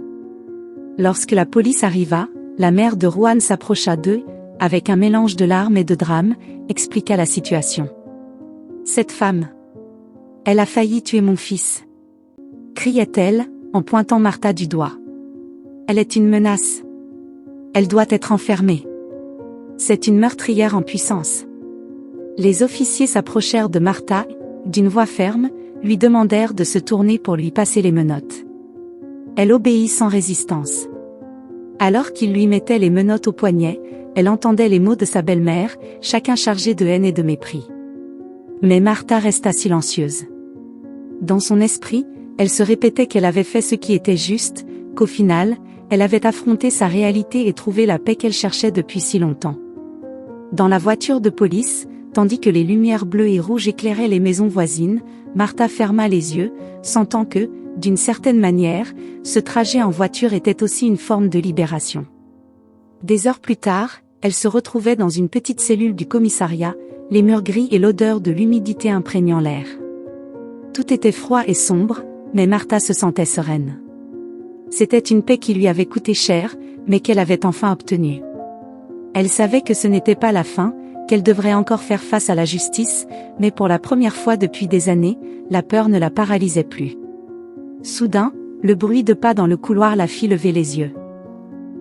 Lorsque la police arriva, la mère de Ruan s'approcha d'eux, avec un mélange de larmes et de drame, expliqua la situation. « Cette femme. Elle a failli tuer mon fils. » criait-elle, en pointant Martha du doigt. « Elle est une menace. Elle doit être enfermée. C'est une meurtrière en puissance. » Les officiers s'approchèrent de Martha, d'une voix ferme, lui demandèrent de se tourner pour lui passer les menottes. Elle obéit sans résistance. Alors qu'il lui mettait les menottes au poignet, elle entendait les mots de sa belle-mère, chacun chargé de haine et de mépris. Mais Martha resta silencieuse. Dans son esprit, elle se répétait qu'elle avait fait ce qui était juste, qu'au final, elle avait affronté sa réalité et trouvé la paix qu'elle cherchait depuis si longtemps. Dans la voiture de police, tandis que les lumières bleues et rouges éclairaient les maisons voisines, Martha ferma les yeux, sentant que, d'une certaine manière, ce trajet en voiture était aussi une forme de libération. Des heures plus tard, elle se retrouvait dans une petite cellule du commissariat, les murs gris et l'odeur de l'humidité imprégnant l'air. Tout était froid et sombre, mais Martha se sentait sereine. C'était une paix qui lui avait coûté cher, mais qu'elle avait enfin obtenue. Elle savait que ce n'était pas la fin, qu'elle devrait encore faire face à la justice, mais pour la première fois depuis des années, la peur ne la paralysait plus. Soudain, le bruit de pas dans le couloir la fit lever les yeux.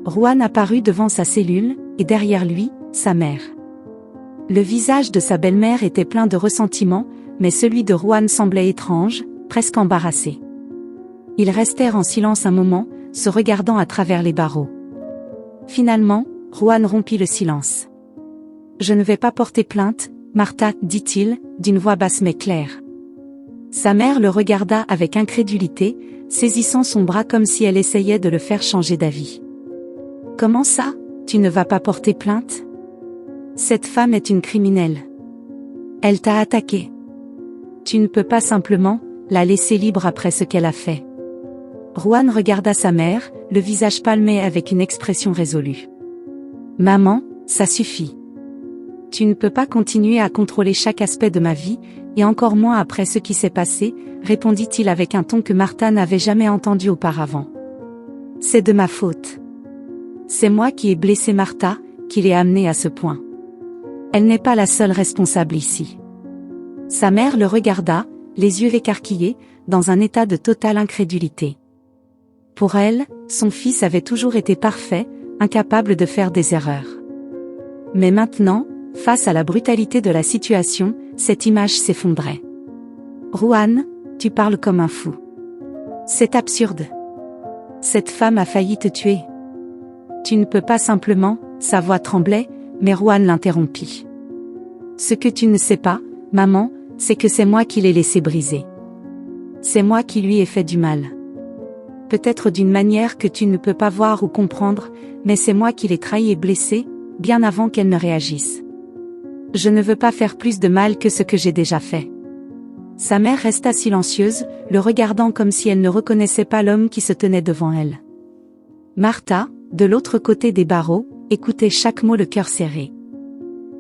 Juan apparut devant sa cellule, et derrière lui, sa mère. Le visage de sa belle-mère était plein de ressentiment, mais celui de Juan semblait étrange, presque embarrassé. Ils restèrent en silence un moment, se regardant à travers les barreaux. Finalement, Juan rompit le silence. « Je ne vais pas porter plainte, Martha, dit-il, d'une voix basse mais claire. » Sa mère le regarda avec incrédulité, saisissant son bras comme si elle essayait de le faire changer d'avis. « Comment ça, tu ne vas pas porter plainte ? Cette femme est une criminelle. Elle t'a attaqué. Tu ne peux pas simplement la laisser libre après ce qu'elle a fait. » Juan regarda sa mère, le visage palmé avec une expression résolue. « Maman, ça suffit. Tu ne peux pas continuer à contrôler chaque aspect de ma vie, et encore moins après ce qui s'est passé, répondit-il avec un ton que Martha n'avait jamais entendu auparavant. C'est de ma faute. C'est moi qui ai blessé Martha, qui l'ai amenée à ce point. Elle n'est pas la seule responsable ici. » Sa mère le regarda, les yeux écarquillés, dans un état de totale incrédulité. Pour elle, son fils avait toujours été parfait, incapable de faire des erreurs. Mais maintenant, face à la brutalité de la situation, cette image s'effondrait. « Juan, tu parles comme un fou. C'est absurde. Cette femme a failli te tuer. Tu ne peux pas simplement, » sa voix tremblait, mais Juan l'interrompit. « Ce que tu ne sais pas, maman, c'est que c'est moi qui l'ai laissé briser. C'est moi qui lui ai fait du mal. Peut-être d'une manière que tu ne peux pas voir ou comprendre, mais c'est moi qui l'ai trahi et blessé, bien avant qu'elle ne réagisse. Je ne veux pas faire plus de mal que ce que j'ai déjà fait. » Sa mère resta silencieuse, le regardant comme si elle ne reconnaissait pas l'homme qui se tenait devant elle. Martha, de l'autre côté des barreaux, écoutait chaque mot le cœur serré.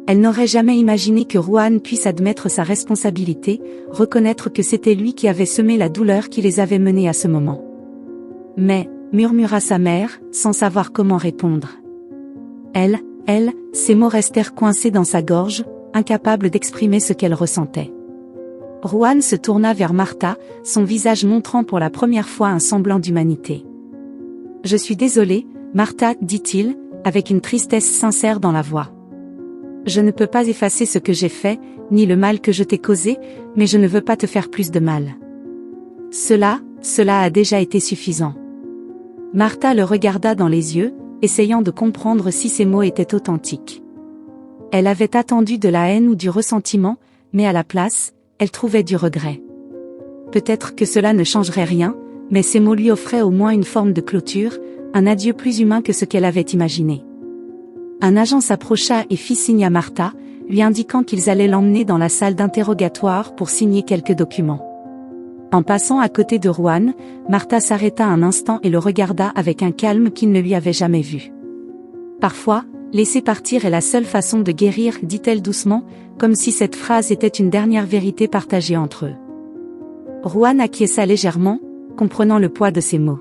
Elle n'aurait jamais imaginé que Juan puisse admettre sa responsabilité, reconnaître que c'était lui qui avait semé la douleur qui les avait menés à ce moment. « Mais, » murmura sa mère, sans savoir comment répondre. Elle, ces mots restèrent coincés dans sa gorge, incapable d'exprimer ce qu'elle ressentait. Juan se tourna vers Martha, son visage montrant pour la première fois un semblant d'humanité. « Je suis désolé, Martha, dit-il, avec une tristesse sincère dans la voix. Je ne peux pas effacer ce que j'ai fait, ni le mal que je t'ai causé, mais je ne veux pas te faire plus de mal. Cela a déjà été suffisant. » Martha le regarda dans les yeux, essayant de comprendre si ces mots étaient authentiques. Elle avait attendu de la haine ou du ressentiment, mais à la place, elle trouvait du regret. Peut-être que cela ne changerait rien, mais ces mots lui offraient au moins une forme de clôture, un adieu plus humain que ce qu'elle avait imaginé. Un agent s'approcha et fit signe à Martha, lui indiquant qu'ils allaient l'emmener dans la salle d'interrogatoire pour signer quelques documents. En passant à côté de Juan, Martha s'arrêta un instant et le regarda avec un calme qu'il ne lui avait jamais vu. « Parfois, laisser partir est la seule façon de guérir, » dit-elle doucement, comme si cette phrase était une dernière vérité partagée entre eux. Juan acquiesça légèrement, comprenant le poids de ces mots.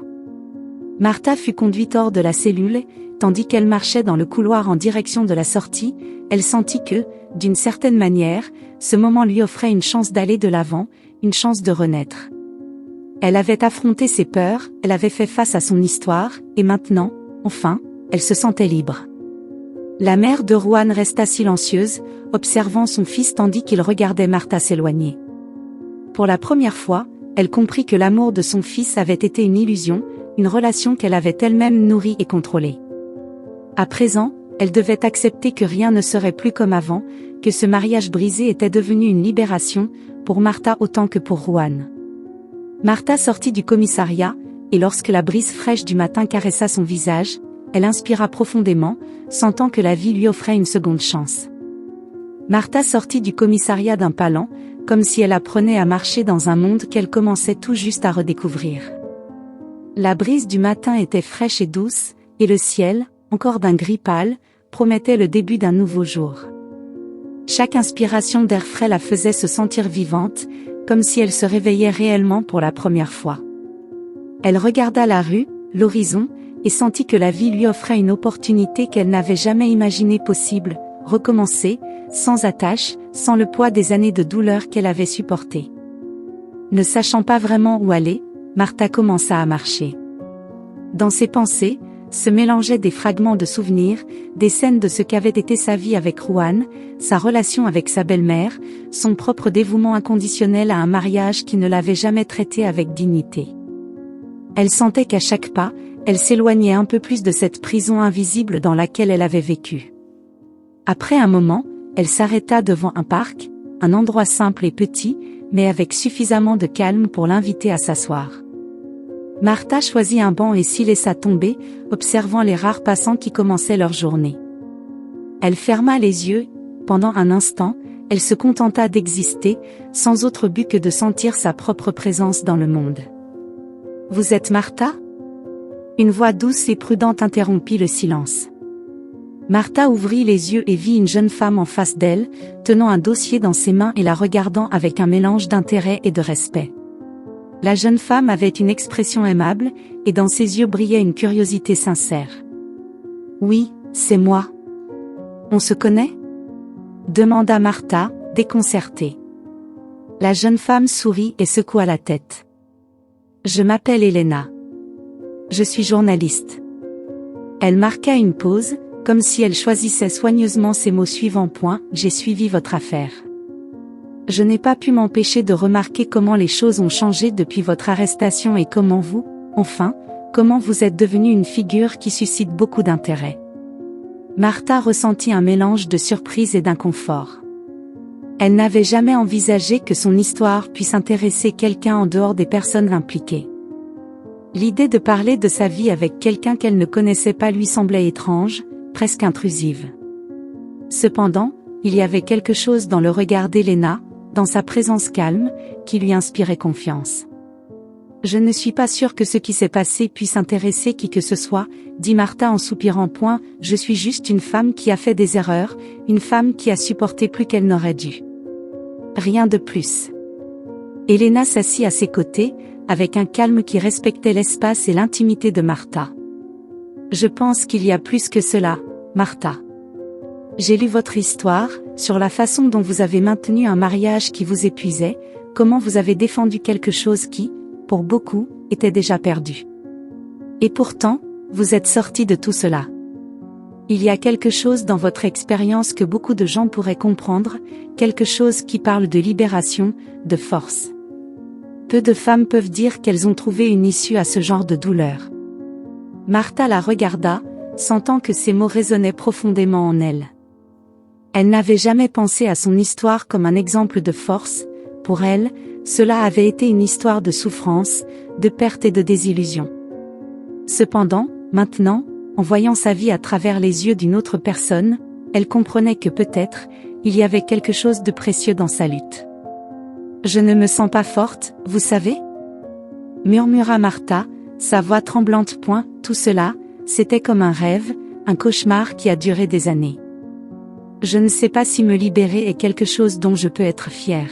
Martha fut conduite hors de la cellule, tandis qu'elle marchait dans le couloir en direction de la sortie, elle sentit que, d'une certaine manière, ce moment lui offrait une chance d'aller de l'avant, une chance de renaître. Elle avait affronté ses peurs, elle avait fait face à son histoire, et maintenant, enfin, elle se sentait libre. La mère de Juan resta silencieuse, observant son fils tandis qu'il regardait Martha s'éloigner. Pour la première fois, elle comprit que l'amour de son fils avait été une illusion, une relation qu'elle avait elle-même nourrie et contrôlée. À présent, elle devait accepter que rien ne serait plus comme avant, que ce mariage brisé était devenu une libération, pour Martha autant que pour Juan. Martha sortit du commissariat, et lorsque la brise fraîche du matin caressa son visage, elle inspira profondément, sentant que la vie lui offrait une seconde chance. Martha sortit du commissariat d'un pas lent, comme si elle apprenait à marcher dans un monde qu'elle commençait tout juste à redécouvrir. La brise du matin était fraîche et douce, et le ciel, encore d'un gris pâle, promettait le début d'un nouveau jour. Chaque inspiration d'air frais la faisait se sentir vivante, comme si elle se réveillait réellement pour la première fois. Elle regarda la rue, l'horizon, et sentit que la vie lui offrait une opportunité qu'elle n'avait jamais imaginée possible, recommencer, sans attache, sans le poids des années de douleur qu'elle avait supportées. Ne sachant pas vraiment où aller, Martha commença à marcher. Dans ses pensées, se mélangeaient des fragments de souvenirs, des scènes de ce qu'avait été sa vie avec Juan, sa relation avec sa belle-mère, son propre dévouement inconditionnel à un mariage qui ne l'avait jamais traité avec dignité. Elle sentait qu'à chaque pas, elle s'éloignait un peu plus de cette prison invisible dans laquelle elle avait vécu. Après un moment, elle s'arrêta devant un parc, un endroit simple et petit, mais avec suffisamment de calme pour l'inviter à s'asseoir. Martha choisit un banc et s'y laissa tomber, observant les rares passants qui commençaient leur journée. Elle ferma les yeux, pendant un instant, elle se contenta d'exister, sans autre but que de sentir sa propre présence dans le monde. « Vous êtes Martha ?» Une voix douce et prudente interrompit le silence. Martha ouvrit les yeux et vit une jeune femme en face d'elle, tenant un dossier dans ses mains et la regardant avec un mélange d'intérêt et de respect. La jeune femme avait une expression aimable, et dans ses yeux brillait une curiosité sincère. « Oui, c'est moi. On se connaît ?» demanda Martha, déconcertée. La jeune femme sourit et secoua la tête. « Je m'appelle Elena. Je suis journaliste. » Elle marqua une pause, comme si elle choisissait soigneusement ces mots suivants. « J'ai suivi votre affaire. Je n'ai pas pu m'empêcher de remarquer comment les choses ont changé depuis votre arrestation et comment vous, enfin, comment vous êtes devenue une figure qui suscite beaucoup d'intérêt. » Martha ressentit un mélange de surprise et d'inconfort. Elle n'avait jamais envisagé que son histoire puisse intéresser quelqu'un en dehors des personnes impliquées. L'idée de parler de sa vie avec quelqu'un qu'elle ne connaissait pas lui semblait étrange, presque intrusive. Cependant, il y avait quelque chose dans le regard d'Elena, dans sa présence calme, qui lui inspirait confiance. « Je ne suis pas sûre que ce qui s'est passé puisse intéresser qui que ce soit, » dit Martha en soupirant. « Je suis juste une femme qui a fait des erreurs, une femme qui a supporté plus qu'elle n'aurait dû. Rien de plus. » Elena s'assit à ses côtés, avec un calme qui respectait l'espace et l'intimité de Martha. « Je pense qu'il y a plus que cela, Martha. J'ai lu votre histoire, sur la façon dont vous avez maintenu un mariage qui vous épuisait, comment vous avez défendu quelque chose qui, pour beaucoup, était déjà perdu. Et pourtant, vous êtes sorti de tout cela. Il y a quelque chose dans votre expérience que beaucoup de gens pourraient comprendre, quelque chose qui parle de libération, de force. Peu de femmes peuvent dire qu'elles ont trouvé une issue à ce genre de douleur. » Martha la regarda, sentant que ces mots résonnaient profondément en elle. Elle n'avait jamais pensé à son histoire comme un exemple de force. Pour elle, cela avait été une histoire de souffrance, de perte et de désillusion. Cependant, maintenant, en voyant sa vie à travers les yeux d'une autre personne, elle comprenait que peut-être, il y avait quelque chose de précieux dans sa lutte. « Je ne me sens pas forte, vous savez ?» murmura Martha, sa voix tremblante. « Tout cela, c'était comme un rêve, un cauchemar qui a duré des années. Je ne sais pas si me libérer est quelque chose dont je peux être fière.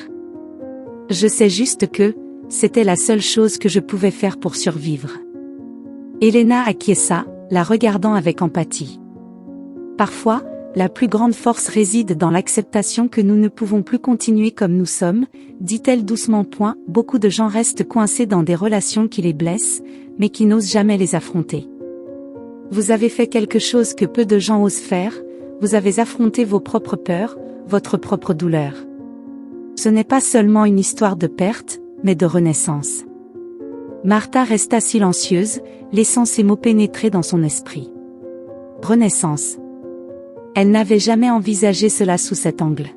Je sais juste que, c'était la seule chose que je pouvais faire pour survivre. » Elena acquiesça, la regardant avec empathie. « Parfois, la plus grande force réside dans l'acceptation que nous ne pouvons plus continuer comme nous sommes, » dit-elle doucement. « Beaucoup de gens restent coincés dans des relations qui les blessent, mais qui n'osent jamais les affronter. Vous avez fait quelque chose que peu de gens osent faire, vous avez affronté vos propres peurs, votre propre douleur. Ce n'est pas seulement une histoire de perte, mais de renaissance. » Martha resta silencieuse, laissant ces mots pénétrer dans son esprit. Renaissance. Elle n'avait jamais envisagé cela sous cet angle.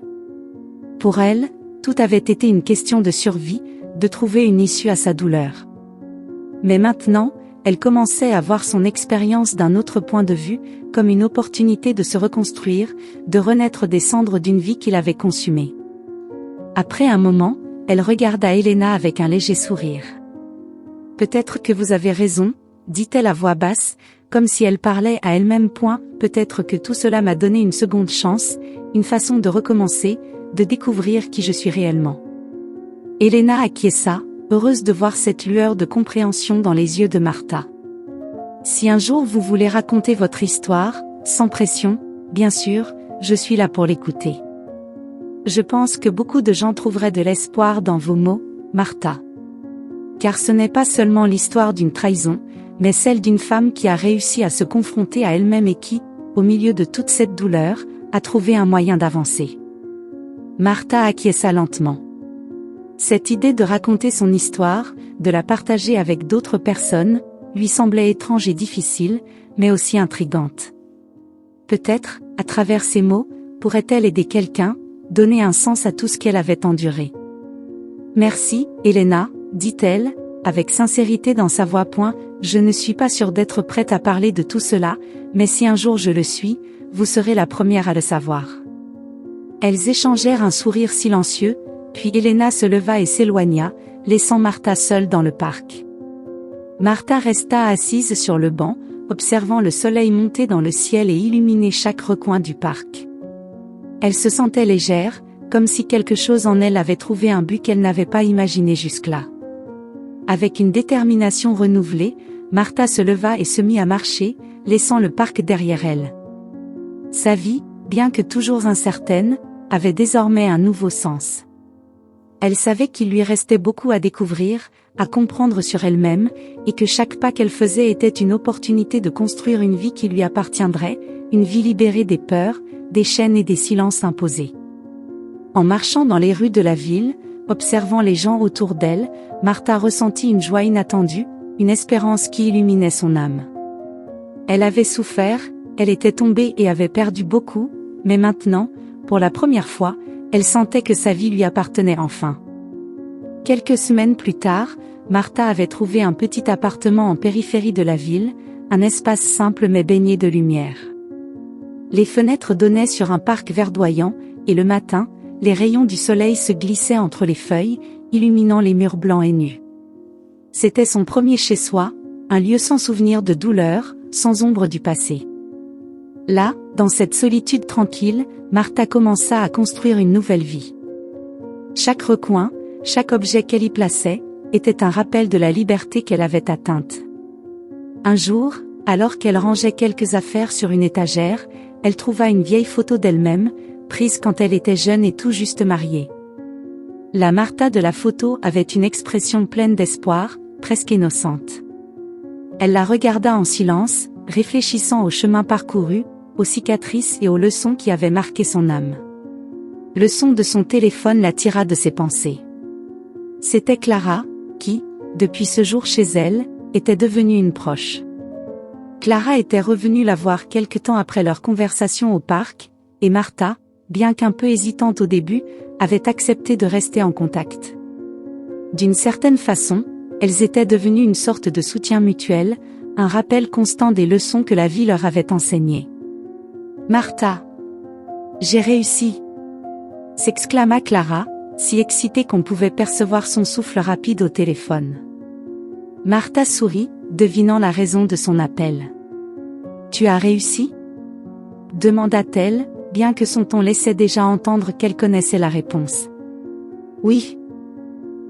Pour elle, tout avait été une question de survie, de trouver une issue à sa douleur. Mais maintenant, elle commençait à voir son expérience d'un autre point de vue, comme une opportunité de se reconstruire, de renaître des cendres d'une vie qui l'avait consumée. Après un moment, elle regarda Elena avec un léger sourire. « Peut-être que vous avez raison, » dit-elle à voix basse, comme si elle parlait à elle-même. « Peut-être que tout cela m'a donné une seconde chance, une façon de recommencer, de découvrir qui je suis réellement. » Elena acquiesça, heureuse de voir cette lueur de compréhension dans les yeux de Martha. « Si un jour vous voulez raconter votre histoire, sans pression, bien sûr, je suis là pour l'écouter. Je pense que beaucoup de gens trouveraient de l'espoir dans vos mots, Martha. Car ce n'est pas seulement l'histoire d'une trahison, mais celle d'une femme qui a réussi à se confronter à elle-même et qui, au milieu de toute cette douleur, a trouvé un moyen d'avancer. Martha acquiesça lentement. Cette idée de raconter son histoire, de la partager avec d'autres personnes, lui semblait étrange et difficile, mais aussi intrigante. Peut-être, à travers ces mots, pourrait-elle aider quelqu'un, donner un sens à tout ce qu'elle avait enduré. Merci, Elena, dit-elle, avec sincérité dans sa voix. Je ne suis pas sûre d'être prête à parler de tout cela, mais si un jour je le suis, vous serez la première à le savoir. Elles échangèrent un sourire silencieux, puis Elena se leva et s'éloigna, laissant Martha seule dans le parc. Martha resta assise sur le banc, observant le soleil monter dans le ciel et illuminer chaque recoin du parc. Elle se sentait légère, comme si quelque chose en elle avait trouvé un but qu'elle n'avait pas imaginé jusque-là. Avec une détermination renouvelée, Martha se leva et se mit à marcher, laissant le parc derrière elle. Sa vie, bien que toujours incertaine, avait désormais un nouveau sens. Elle savait qu'il lui restait beaucoup à découvrir, à comprendre sur elle-même, et que chaque pas qu'elle faisait était une opportunité de construire une vie qui lui appartiendrait, une vie libérée des peurs, des chaînes et des silences imposés. En marchant dans les rues de la ville, observant les gens autour d'elle, Martha ressentit une joie inattendue, une espérance qui illuminait son âme. Elle avait souffert, elle était tombée et avait perdu beaucoup, mais maintenant, pour la première fois, elle sentait que sa vie lui appartenait enfin. Quelques semaines plus tard, Martha avait trouvé un petit appartement en périphérie de la ville, un espace simple mais baigné de lumière. Les fenêtres donnaient sur un parc verdoyant, et le matin, les rayons du soleil se glissaient entre les feuilles, illuminant les murs blancs et nus. C'était son premier chez-soi, un lieu sans souvenir de douleur, sans ombre du passé. Là, dans cette solitude tranquille, Martha commença à construire une nouvelle vie. Chaque recoin, chaque objet qu'elle y plaçait, était un rappel de la liberté qu'elle avait atteinte. Un jour, alors qu'elle rangeait quelques affaires sur une étagère, elle trouva une vieille photo d'elle-même, prise quand elle était jeune et tout juste mariée. La Martha de la photo avait une expression pleine d'espoir, presque innocente. Elle la regarda en silence, réfléchissant au chemin parcouru, aux cicatrices et aux leçons qui avaient marqué son âme. Le son de son téléphone la tira de ses pensées. C'était Clara, qui, depuis ce jour chez elle, était devenue une proche. Clara était revenue la voir quelque temps après leur conversation au parc, et Martha, bien qu'un peu hésitante au début, avait accepté de rester en contact. D'une certaine façon, elles étaient devenues une sorte de soutien mutuel, un rappel constant des leçons que la vie leur avait enseignées. « Martha! J'ai réussi !» s'exclama Clara, si excitée qu'on pouvait percevoir son souffle rapide au téléphone. Martha sourit, devinant la raison de son appel. « Tu as réussi ?» demanda-t-elle, bien que son ton laissait déjà entendre qu'elle connaissait la réponse. « Oui.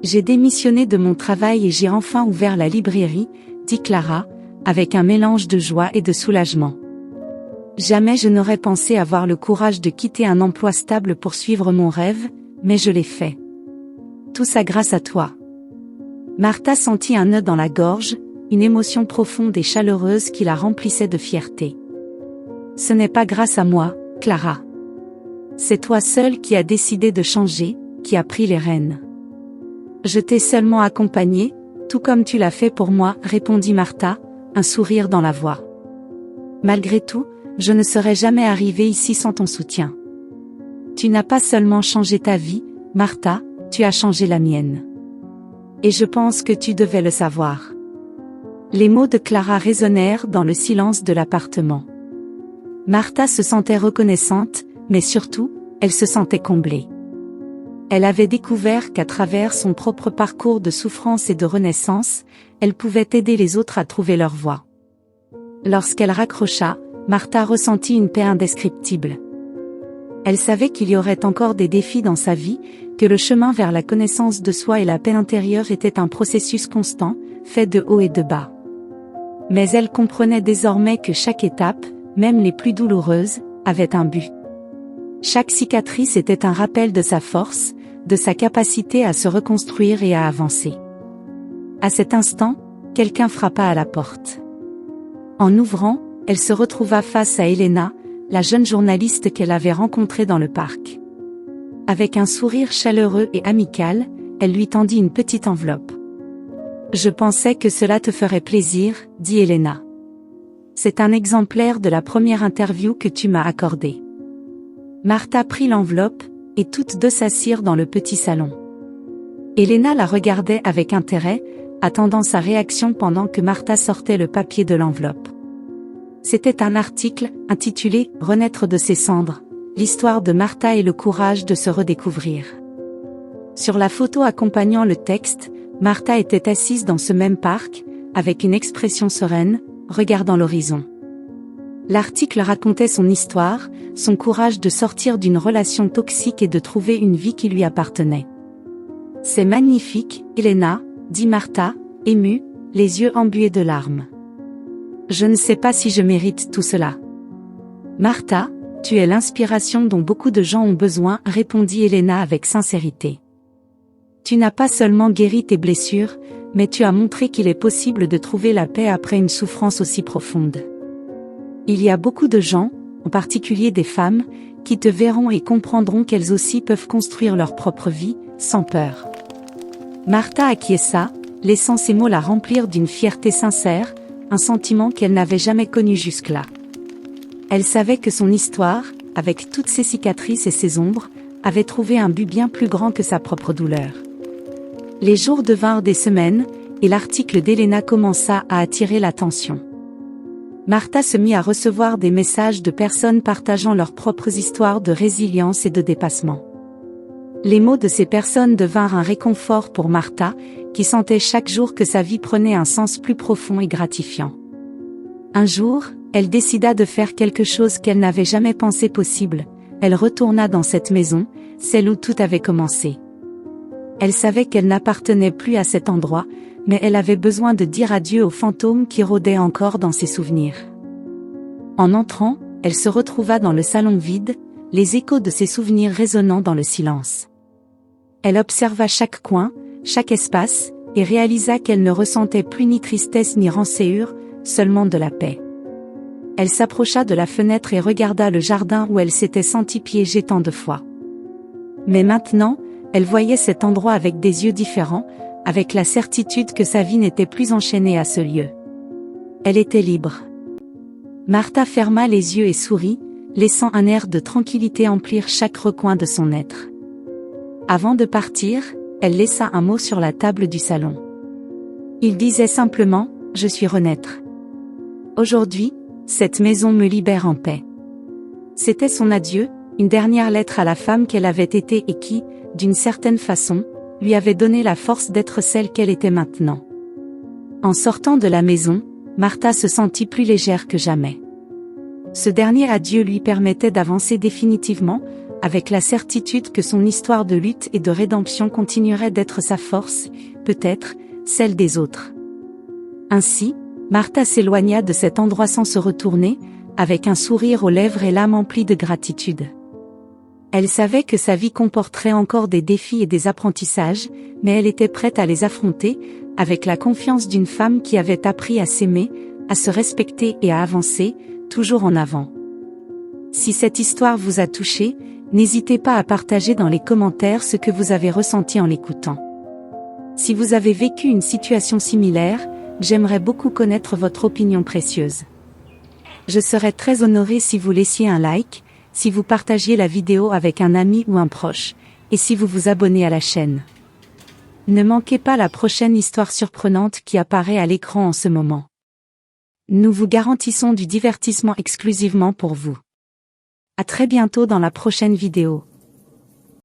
J'ai démissionné de mon travail et j'ai enfin ouvert la librairie, » dit Clara, avec un mélange de joie et de soulagement. « Jamais je n'aurais pensé avoir le courage de quitter un emploi stable pour suivre mon rêve, mais je l'ai fait. Tout ça grâce à toi. » Martha sentit un nœud dans la gorge, une émotion profonde et chaleureuse qui la remplissait de fierté. « Ce n'est pas grâce à moi, Clara. C'est toi seule qui as décidé de changer, qui as pris les rênes. Je t'ai seulement accompagnée, tout comme tu l'as fait pour moi, répondit Martha, un sourire dans la voix. Malgré tout, je ne serais jamais arrivée ici sans ton soutien. Tu n'as pas seulement changé ta vie, Martha, tu as changé la mienne. Et je pense que tu devais le savoir. Les mots de Clara résonnèrent dans le silence de l'appartement. Martha se sentait reconnaissante, mais surtout, elle se sentait comblée. Elle avait découvert qu'à travers son propre parcours de souffrance et de renaissance, elle pouvait aider les autres à trouver leur voie. Lorsqu'elle raccrocha, Martha ressentit une paix indescriptible. Elle savait qu'il y aurait encore des défis dans sa vie, que le chemin vers la connaissance de soi et la paix intérieure était un processus constant, fait de hauts et de bas. Mais elle comprenait désormais que chaque étape, même les plus douloureuses, avait un but. Chaque cicatrice était un rappel de sa force, de sa capacité à se reconstruire et à avancer. À cet instant, quelqu'un frappa à la porte. En ouvrant, elle se retrouva face à Elena, la jeune journaliste qu'elle avait rencontrée dans le parc. Avec un sourire chaleureux et amical, elle lui tendit une petite enveloppe. « Je pensais que cela te ferait plaisir, » dit Elena. « C'est un exemplaire de la première interview que tu m'as accordée. » Martha prit l'enveloppe, et toutes deux s'assirent dans le petit salon. Elena la regardait avec intérêt, attendant sa réaction pendant que Martha sortait le papier de l'enveloppe. C'était un article, intitulé « Renaître de ses cendres », l'histoire de Martha et le courage de se redécouvrir. Sur la photo accompagnant le texte, Martha était assise dans ce même parc, avec une expression sereine, regardant l'horizon. L'article racontait son histoire, son courage de sortir d'une relation toxique et de trouver une vie qui lui appartenait. « C'est magnifique, Elena, » dit Martha, émue, les yeux embués de larmes. « Je ne sais pas si je mérite tout cela. »« Martha, tu es l'inspiration dont beaucoup de gens ont besoin, » répondit Elena avec sincérité. « Tu n'as pas seulement guéri tes blessures, mais tu as montré qu'il est possible de trouver la paix après une souffrance aussi profonde. Il y a beaucoup de gens, en particulier des femmes, qui te verront et comprendront qu'elles aussi peuvent construire leur propre vie, sans peur. » Martha acquiesça, laissant ces mots la remplir d'une fierté sincère, un sentiment qu'elle n'avait jamais connu jusque-là. Elle savait que son histoire, avec toutes ses cicatrices et ses ombres, avait trouvé un but bien plus grand que sa propre douleur. Les jours devinrent des semaines, et l'article d'Elena commença à attirer l'attention. Martha se mit à recevoir des messages de personnes partageant leurs propres histoires de résilience et de dépassement. Les mots de ces personnes devinrent un réconfort pour Martha, qui sentait chaque jour que sa vie prenait un sens plus profond et gratifiant. Un jour, elle décida de faire quelque chose qu'elle n'avait jamais pensé possible. Elle retourna dans cette maison, celle où tout avait commencé. Elle savait qu'elle n'appartenait plus à cet endroit, mais elle avait besoin de dire adieu aux fantômes qui rôdaient encore dans ses souvenirs. En entrant, elle se retrouva dans le salon vide, les échos de ses souvenirs résonnant dans le silence. Elle observa chaque coin, chaque espace, et réalisa qu'elle ne ressentait plus ni tristesse ni rançéure, seulement de la paix. Elle s'approcha de la fenêtre et regarda le jardin où elle s'était sentie piégée tant de fois. Mais maintenant, elle voyait cet endroit avec des yeux différents, avec la certitude que sa vie n'était plus enchaînée à ce lieu. Elle était libre. Martha ferma les yeux et sourit, laissant un air de tranquillité emplir chaque recoin de son être. Avant de partir, elle laissa un mot sur la table du salon. Il disait simplement « Je suis renaître. Aujourd'hui, cette maison me libère en paix. » C'était son adieu, une dernière lettre à la femme qu'elle avait été et qui, d'une certaine façon, lui avait donné la force d'être celle qu'elle était maintenant. En sortant de la maison, Martha se sentit plus légère que jamais. Ce dernier adieu lui permettait d'avancer définitivement, avec la certitude que son histoire de lutte et de rédemption continuerait d'être sa force, peut-être, celle des autres. Ainsi, Martha s'éloigna de cet endroit sans se retourner, avec un sourire aux lèvres et l'âme emplie de gratitude. Elle savait que sa vie comporterait encore des défis et des apprentissages, mais elle était prête à les affronter, avec la confiance d'une femme qui avait appris à s'aimer, à se respecter et à avancer, toujours en avant. Si cette histoire vous a touché, n'hésitez pas à partager dans les commentaires ce que vous avez ressenti en l'écoutant. Si vous avez vécu une situation similaire, j'aimerais beaucoup connaître votre opinion précieuse. Je serais très honorée si vous laissiez un like, si vous partagiez la vidéo avec un ami ou un proche, et si vous vous abonnez à la chaîne. Ne manquez pas la prochaine histoire surprenante qui apparaît à l'écran en ce moment. Nous vous garantissons du divertissement exclusivement pour vous. À très bientôt dans la prochaine vidéo.